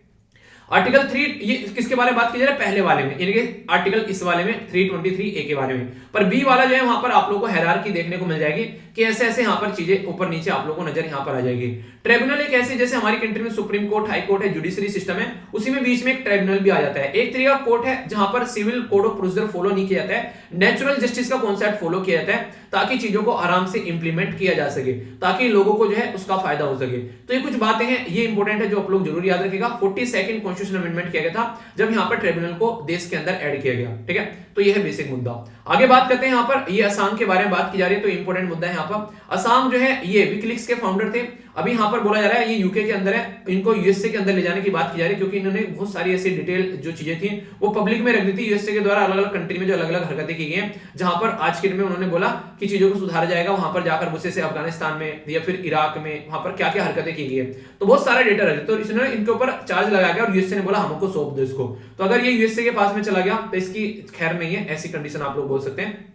आर्टिकल 3 ये किसके बारे में बात की जा रही है, पहले वाले में, यानी कि आर्टिकल इस वाले में 323A के बारे में। पर बी वाला जो है वहां पर आप लोगों को हायरार्की देखने को मिल जाएगी कि ऐसे ऐसे यहाँ पर चीजें ऊपर नीचे आप लोगों को नजर यहाँ पर आ जाएगी। ट्रिब्यूनल एक ऐसे, जैसे हमारी कंट्री में सुप्रीम कोर्ट, हाई कोर्ट है, जुडिशरी सिस्टम है, उसी में बीच में एक ट्रिब्यूनल भी आ जाता है। एक तरीका कोर्ट है जहां पर civil code of procedure follow नहीं किया जाता है, नेचुरल जस्टिस का कॉन्सेप्ट फॉलो किया जाता है, ताकि चीजों को आराम से इंप्लीमेंट किया जा सके, ताकि लोगों को जो है उसका फायदा हो सके। तो ये कुछ बातें हैं, ये इंपॉर्टेंट है जो आप लोग जरूर याद रखिएगा। 42nd कॉन्स्टिट्यूशन अमेंडमेंट किया गया था जब यहाँ पर ट्रिब्यूनल को देश के अंदर ऐड किया गया। ठीक है, तो ये है बेसिक मुद्दा। आगे बात करते हैं यहाँ पर, ये असम के बारे में बात की जा रही है, तो इंपॉर्टेंट मुद्दा है यहाँ पर। असम जो है ये विकिलीक्स के फाउंडर थे। अभी यहाँ पर बोला जा रहा है ये यूके के अंदर है, इनको यूएसए के अंदर ले जाने की बात की जा रही है, क्योंकि इन्होंने बहुत सारी ऐसी डिटेल जो चीजें थी वो पब्लिक में रख दी थी। यूएसए के द्वारा अलग अलग कंट्री में जो अलग अलग हरकतें की गई हैं, जहां पर आज के दिन में उन्होंने बोला कि चीजों को सुधारा जाएगा, वहां पर जाकर गुस्से से अफगानिस्तान में या फिर इराक में वहां पर क्या क्या हरकतें की गई है, तो बहुत सारा डेटा रख, तो इसने इनके ऊपर चार्ज लगाया गया और यूएसए ने बोला हमको सौंप दो इसको। तो अगर ये यूएसए के पास में चला गया तो इसकी खैर नहीं है, ऐसी कंडीशन आप लोग बोल सकते हैं।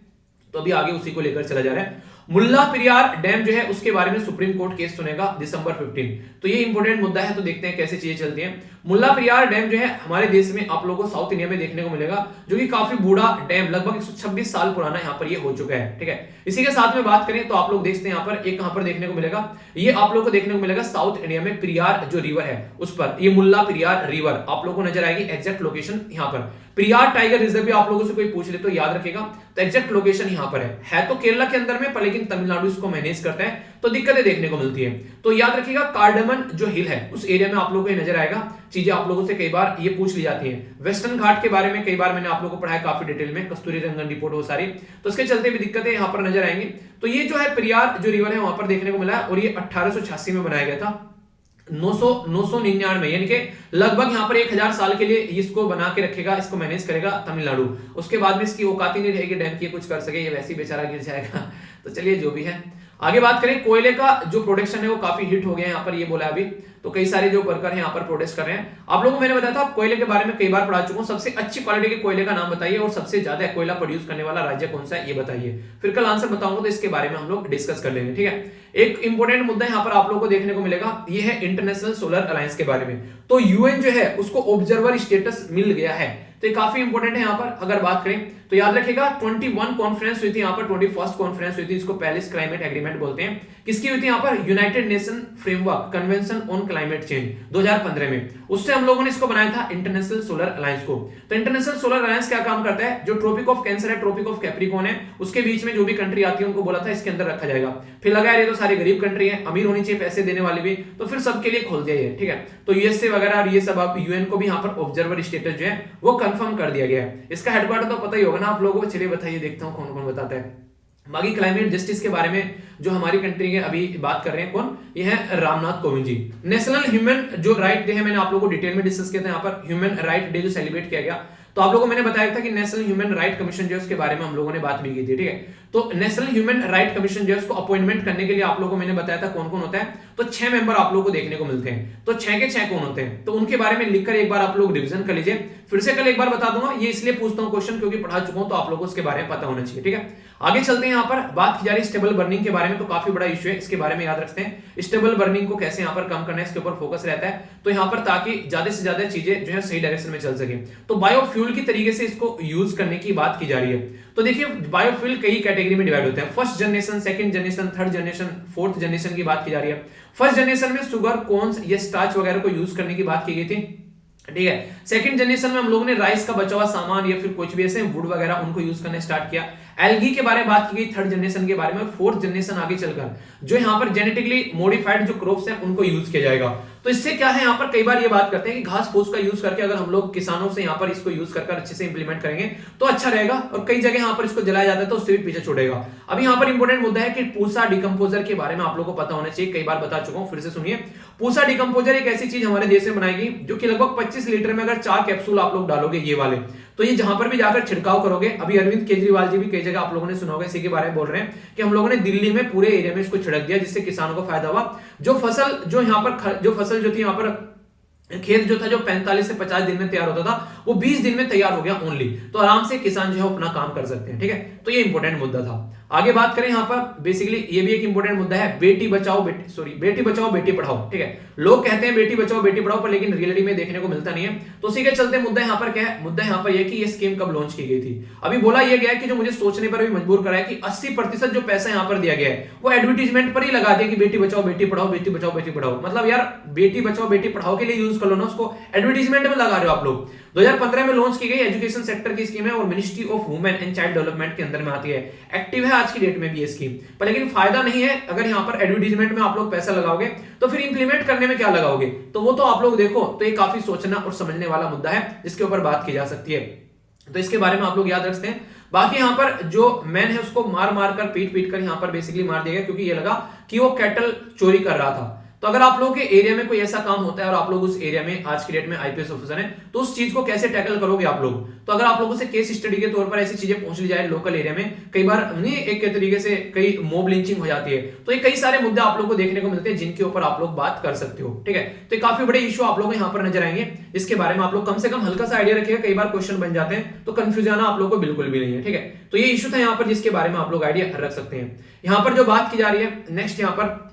तो अभी आगे उसी को लेकर चला जा रहा है। मुल्ला पेरियार डैम जो है उसके बारे में सुप्रीम कोर्ट केस सुनेगा December 15। तो ये इंपॉर्टेंट मुद्दा है, तो देखते हैं कैसे चीजें चलती हैं। मुल्ला पेरियार डैम जो है हमारे देश में आप लोगों को साउथ इंडिया में देखने को मिलेगा, जो कि काफी बूढ़ा डैम, लगभग 126 साल पुराना यहाँ पर ये हो चुका है। ठीक है, इसी के साथ में बात करें तो आप लोग देखते हैं यहाँ पर एक कहां पर देखने को मिलेगा, ये आप लोग को देखने को मिलेगा साउथ इंडिया में पेरियार जो रिवर है उस पर, ये मुल्ला पेरियार रिवर आप लोग को नजर आएगी। एग्जैक्ट लोकेशन यहाँ पर पेरियार टाइगर रिजर्व भी आप लोगों से कोई पूछ ले तो याद रखेगा, तो एग्जैक्ट लोकेशन यहाँ पर है तो केरला के अंदर में, पर लेकिन तमिलनाडु इसको मैनेज करता है, तो दिक्कतें देखने को मिलती है। तो याद रखिएगा कार्डमन जो हिल है उस एरिया में आप लोगों को ये नजर आएगा। चीजें आप लोगों से कई बार ये पूछ ली जाती हैं। वेस्टर्न घाट के बारे में कई बार मैंने आप लोगों को पढ़ाया काफी डिटेल में, कस्तूरी रंगन रिपोर्ट हो सारी, तो उसके चलते भी दिक्कतें यहाँ पर नजर आएंगी। तो ये जो है पेरियार जो रिवर है वहां पर देखने को मिला है, और ये 1886 में बनाया गया था, 999, यानी कि लगभग यहाँ पर 1000 साल के लिए इसको बना के रखेगा, इसको मैनेज करेगा तमिलनाडु। उसके बाद में इसकी औकात ही नहीं रहेगी डैम की कुछ कर सके, ये वैसे ही बेचारा गिर जाएगा। तो चलिए जो भी है, आगे बात करें। कोयले का जो प्रोडक्शन है वो काफी हिट हो गया है यहाँ पर, ये बोला अभी, तो कई सारे जो वर्कर हैं यहाँ पर प्रोटेस्ट कर रहे हैं। आप लोगों को मैंने बताया था, कोयले के बारे में कई बार पढ़ा चुका हूँ। सबसे अच्छी क्वालिटी के कोयले का नाम बताइए और सबसे ज्यादा कोयला प्रोड्यूस करने वाला राज्य कौन सा है ये बताइए, फिर कल आंसर बताऊंगा तो इसके बारे में हम लोग डिस्कस कर लेंगे। ठीक है, एक इंपॉर्टेंट मुद्दा यहाँ पर आप लोगों को देखने को मिलेगा, ये है इंटरनेशनल सोलर अलायंस के बारे में। तो यूएन जो है उसको ऑब्जर्वर स्टेटस मिल गया है, तो ये काफी इंपॉर्टेंट है यहाँ पर। अगर बात करें तो याद रखिएगा 21 कॉन्फ्रेंस हुई थी यहाँ पर, 21st कॉन्फ्रेंस हुई थी, इसको पेरिस क्लाइमेट एग्रीमेंट बोलते हैं। किसकी हुई थी यहाँ पर? United nation framework convention on climate change 2015 में, उससे हम लोगों ने इसको बनाया था इंटरनेशनल सोलर अलायंस को। तो इंटरनेशनल सोलर अलायंस क्या काम करता है, जो ट्रॉपिक ऑफ कैंसर है, ट्रॉपिक ऑफ कैप्रिकॉर्न है, उसके बीच में जो भी कंट्री आती है उनको बोला था इसके अंदर रखा जाएगा। फिर लगा ये तो सारी गरीब कंट्री है, अमीर होनी चाहिए पैसे देने वाली भी, तो फिर सबके लिए खोल दिया ये। ठीक है, तो यूएसए वगैरह और ये सब, आप यूएन को भी यहाँ पर ऑब्जर्वर स्टेटस जो है वो कंफर्म कर दिया गया है। इसका हेडक्वार्टर तो पता ही होगा ना आप लोगों को, चलिए बताइए, देखता हूँ कौन कौन बताता है। बाकी क्लाइमेट जस्टिस के बारे में जो हमारी कंट्री के अभी बात कर रहे हैं कौन, ये है रामनाथ कोविंद जी। नेशनल ह्यूमन जो राइट डे है, मैंने आप लोगों को डिटेल में डिस्कस किया था यहाँ पर, ह्यूमन राइट डे जो सेलिब्रेट किया गया, तो आप लोगों को मैंने बताया था कि नेशनल ह्यूमन राइट कमीशन जो है उसके बारे में हम लोगों ने बात भी की थी। ठीक है, तो नेशनल ह्यूमन राइट कमीशन जो है उसको अपॉइंटमेंट करने के लिए आप लोगों को मैंने बताया था कौन कौन होता है, तो 6 मेंबर आप लोगों को देखने को मिलते हैं। तो 6 के 6 कौन होते हैं, तो उनके बारे में लिखकर एक बार आप लोग रिवीजन कर लीजिए। फिर से कल एक बार बता दूंगा, ये इसलिए पूछता हूं क्वेश्चन क्योंकि पढ़ा चुका हूं, तो आप लोगों को इसके बारे में पता होना चाहिए। ठीक है, आगे चलते हैं। यहाँ पर बात की जा रही है स्टेबल बर्निंग के बारे में, तो काफी बड़ा इश्यू है, इसके बारे में याद रखते हैं। स्टेबल बर्निंग को कैसे यहाँ पर कम करना है, इसके ऊपर फोकस रहता है, तो यहाँ पर ताकि ज्यादा से ज्यादा चीजें जो है सही डायरेक्शन में चल सके। तो बायोफ्यूल की तरीके से इसको यूज करने की बात की जा रही है। तो देखिए बायोफ्यूल कई कैटेगरी में डिवाइड होते हैं, first generation, second generation, third generation, fourth generation की बात की जा रही है। फर्स्ट जनरेशन में शुगर, कॉर्न्स या स्टार्च वगैरह को यूज करने की बात की गई थी। ठीक है, सेकंड जनरेशन में हम लोगों ने राइस का बचा हुआ सामान या फिर कुछ भी ऐसे वुड वगैरह उनको यूज करना स्टार्ट किया। एल्गी के बारे में बात की गई थर्ड जनरेशन के बारे में। फोर्थ जनरेशन आगे चलकर जो यहाँ पर जेनेटिकली मॉडिफाइड जो क्रॉप्स हैं उनको यूज किया जाएगा। तो इससे क्या है, यहाँ पर कई बार ये बात करते हैं कि घास फूस का यूज करके अगर हम लोग किसानों से यहाँ पर इसको यूज कर अच्छे से इंप्लीमेंट करेंगे तो अच्छा रहेगा, और कई जगह यहाँ पर इसको जलाया जाता है तो उससे भी पीछे छोड़ेगा। अभी यहाँ पर इंपॉर्टेंट मुद्दा है कि पूसा डिकम्पोजर के बारे में आप लोगों को पता होना चाहिए, कई बार बता चुका हूँ, फिर से सुनिए। पूसा डिकम्पोजर एक ऐसी चीज हमारे देश में बनाएगी जो कि लगभग 25 लीटर में अगर 4 कैप्सूल आप लोग डालोगे ये वाले, तो ये जहां पर भी जाकर छिड़काव करोगे, अभी अरविंद केजरीवाल जी भी कई जगह आप लोगों ने सुना होगा इसी के बारे में बोल रहे हैं कि हम लोगों ने दिल्ली में पूरे एरिया में इसको छिड़क दिया जिससे किसानों को फायदा हुआ। जो फसल जो यहाँ पर जो फसल जो थी यहाँ पर खेत जो था जो 45 से 50 दिन में तैयार होता था वो 20 दिन में तैयार हो गया ओनली, तो आराम से किसान जो है अपना काम कर सकते हैं। ठीक है, तो ये इंपॉर्टेंट मुद्दा था। आगे बात करें यहाँ पर बेसिकली ये भी एक इंपॉर्टेंट मुद्दा है, बेटी बचाओ बेटी पढ़ाओ। ठीक है, लोग कहते हैं बेटी बचाओ बेटी पढ़ाओ, पर लेकिन रियलिटी में देखने को मिलता नहीं है। तो उसी के चलते मुद्दा यहाँ पर क्या है, मुद्दा यहाँ पर यह कि ये स्कीम कब लॉन्च की गई थी। अभी बोला यह गया कि जो मुझे सोचने पर भी मजबूर करा है कि 80% जो पैसा यहाँ पर दिया गया है वो एडवर्टीजमेंट पर ही लगा दिया कि बेटी बचाओ बेटी पढ़ाओ, बेटी बचाओ बेटी पढ़ाओ। मतलब यार बेटी बचाओ बेटी पढ़ाओ के लिए यूज कर लो ना, उसको एडवर्टीजमेंट में लगा रहे हो आप लोग। 2015 में लॉन्च की गई एजुकेशन सेक्टर की स्कीम है और ministry of women and child development के अंदर में आती है, एक्टिव है आज की डेट में भी ये स्कीम, पर लेकिन फायदा नहीं है अगर यहाँ पर एडवर्टीजमेंट में आप लोग पैसा लगाओगे तो फिर इंप्लीमेंट करने में क्या लगाओगे, तो वो तो आप लोग देखो। तो ये काफी सोचना और समझने वाला मुद्दा है जिसके ऊपर बात की जा सकती है, तो इसके बारे में आप लोग याद रखते हैं। बाकी यहाँ पर जो मैन है उसको मार मार कर पीट कर यहाँ पर बेसिकली मार दिया गया, क्योंकि ये लगा कि वो कैटल चोरी कर रहा था। तो अगर आप लोगों के एरिया में कोई ऐसा काम होता है और आप लोग उस एरिया में आज की डेट में आईपीएस ऑफिसर हैं, तो उस चीज को कैसे टैकल करोगे आप लोग। तो अगर आप लोगों से केस स्टडी के तौर पर ऐसी चीजें पूछ ली जाए लोकल एरिया में, कई बार नहीं एक तरीके से कई मॉब लिंचिंग हो जाती है, तो ये कई सारे मुद्दे आप लोगों को देखने को मिलते हैं जिनके ऊपर आप लोग बात कर सकते हो। ठीक है, तो ये काफी बड़े इशू आप लोगों को यहाँ पर नजर आएंगे, इसके बारे में आप लोग कम से कम हल्का सा आइडिया रखिएगा, कई बार क्वेश्चन बन जाते हैं तो कंफ्यूज आना आप लोगों को बिल्कुल भी नहीं है। ठीक है, तो ये इशू था यहाँ पर जिसके बारे में आप लोग आइडिया रख सकते हैं। यहाँ पर जो बात की जा रही है नेक्स्ट, यहाँ पर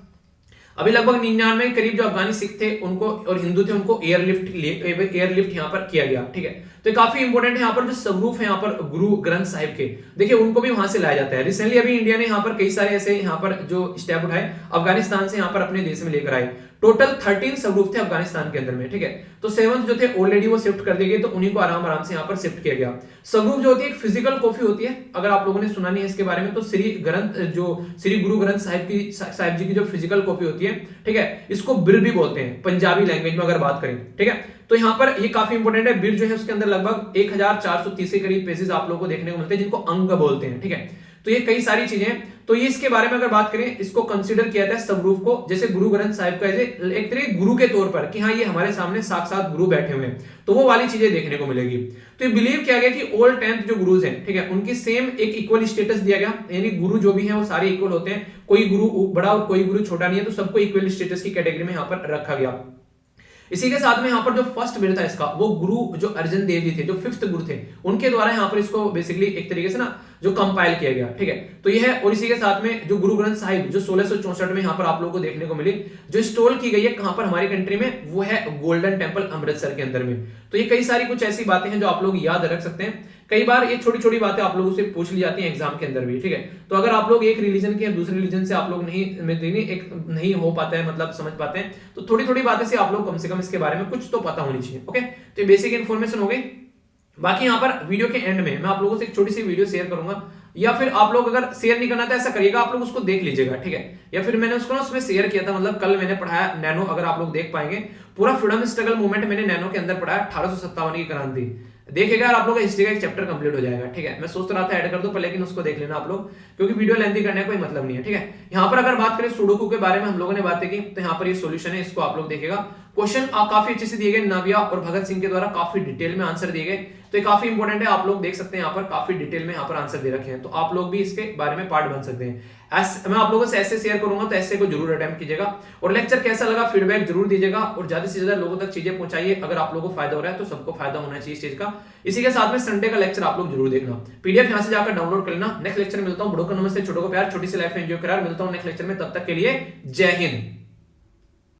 अभी लगभग 99 के करीब जो अफगानी सिख थे उनको और हिंदू थे उनको एयरलिफ्ट यहाँ पर किया गया। ठीक है, तो काफी इंपॉर्टेंट है यहाँ पर जो स्वरूप है यहाँ पर गुरु ग्रंथ साहिब के, देखिए उनको भी वहां से लाया जाता है। रिसेंटली अभी इंडिया ने यहाँ पर कई सारे ऐसे यहाँ पर जो स्टेप उठाए अफगानिस्तान से यहाँ पर अपने देश में लेकर आए। टोटल 13 स्वरूप थे अफगानिस्तान के अंदर में। ठीक है, तो 7th जो थे ऑलरेडी वो शिफ्ट कर दिए गए, तो उन्हीं को आराम आराम से यहाँ पर शिफ्ट किया गया। स्वरूप जो होती है एक फिजिकल कॉपी होती है, अगर आप लोगों ने सुना नहीं है इसके बारे में, तो श्री गुरु ग्रंथ साहिब जी की जो फिजिकल कॉपी होती है, ठीक है, इसको बिर भी बोलते हैं पंजाबी लैंग्वेज में अगर बात करें। ठीक है, तो यहाँ पर ये काफी इंपॉर्टेंट है। बिर जो है उसके अंदर लगभग 1430 के करीब पेजेस आप लोगों को देखने को मिलते हैं जिनको अंग बोलते हैं। ठीक है, तो ये कई सारी चीजें, तो ये इसके बारे में अगर बात करें, इसको कंसीडर किया जाता है स्वरूप को जैसे गुरु ग्रंथ साहिब का एक तरह गुरु के तौर पर कि हाँ ये हमारे सामने साक्षात गुरु बैठे हुए हैं, तो वो वाली चीजें देखने को मिलेगी। तो ये बिलीव किया गया कि ऑल 10th जो गुरुज हैं, ठीक है, उनकी सेम एक इक्वल स्टेटस दिया गया, यानी गुरु जो भी है वो सारे इक्वल होते हैं, कोई गुरु बड़ा और कोई गुरु छोटा नहीं है, तो सबको इक्वल स्टेटस की कैटेगरी में यहाँ पर रखा गया। इसी के साथ में यहाँ पर जो फर्स्ट बिल था इसका, वो गुरु जो अर्जन देव जी थे, जो 5th गुरु थे, उनके द्वारा यहाँ पर इसको बेसिकली एक तरीके से ना जो कंपाइल किया गया। ठीक है, तो ये है। और इसी के साथ में जो गुरु ग्रंथ साहिब जो 1664 में यहाँ पर आप लोगों को देखने को मिली, जो इंस्टॉल की गई है कहां पर हमारी कंट्री में, वो है गोल्डन टेंपल अमृतसर के अंदर में। तो ये कई सारी कुछ ऐसी बातें हैं जो आप लोग याद रख सकते हैं। कई बार ये छोटी छोटी बातें आप लोगों से पूछ ली जाती हैं एग्जाम के अंदर भी। ठीक है, तो अगर आप लोग एक रिलीजन के दूसरे रिलीजन से आप लोग नहीं हो पाता है, मतलब समझ पाते हैं, तो थोड़ी थोड़ी बातें से आप लोग कम से कम इसके बारे में कुछ तो पता होनी चाहिए। ओके, तो ये बेसिक इन्फॉर्मेशन हो गई। बाकी यहाँ पर वीडियो के एंड में मैं आप लोगों से एक छोटी सी वीडियो शेयर करूंगा, या फिर आप लोग अगर शेयर नहीं करना तो ऐसा करिएगा, आप लोग उसको देख लीजिएगा। ठीक है, या फिर मैंने उसको ना उसमें शेयर किया था, मतलब कल मैंने पढ़ाया नैनो, अगर आप लोग देख पाएंगे पूरा फ्रीडम स्ट्रगल मूवमेंट मैंने नैनो के अंदर पढ़ाया, 1857 की क्रांति। देखिएगा आप लोग का हिस्ट्री का एक चैप्टर कंप्लीट हो जाएगा। ठीक है, मैं सोच रहा था ऐड कर दूं पर लेकिन उसको देख लेना आप लोग, क्योंकि वीडियो लेंथी करने का कोई मतलब नहीं है। ठीक है, यहाँ पर अगर बात करें सुडोकू के बारे में हम लोगों ने बातें की, तो यहाँ पर ये सॉल्यूशन है, इसको आप लोग देखिएगा। क्वेश्चन काफी अच्छे से दिए गए, नाविया और भगत सिंह के द्वारा काफी डिटेल में आंसर दिए गए, तो ये काफी इंपॉर्टेंट है। आप लोग देख सकते हैं यहाँ पर काफी डिटेल में यहाँ पर आंसर दे रखे हैं, तो आप लोग भी इसके बारे में पार्ट बन सकते हैं। मैं आप लोगों से ऐसे शेयर करूंगा, तो ऐसे को जरूर अटेम्प्ट कीजिएगा, और लेक्चर कैसा लगा फीडबैक जरूर दीजिएगा, और ज्यादा से ज्यादा लोगों तक चीजें पहुंचाइए। अगर आप लोगों को फायदा हो रहा है तो सबको फायदा होना चाहिए इस चीज का। इसी के साथ में संडे का लेक्चर आप लोग जरूर देखना, पीडीएफ यहाँ से जाकर डाउनलोड कर लेना। नेक्स्ट लेक्चर मिलता हूँ, बड़ों को नमस्ते, छोटों को प्यार, छोटी सी लाइफ में एंजॉय करार। मिलता हूँ नेक्स्ट लेक्चर में, तब तक के लिए जय हिंद।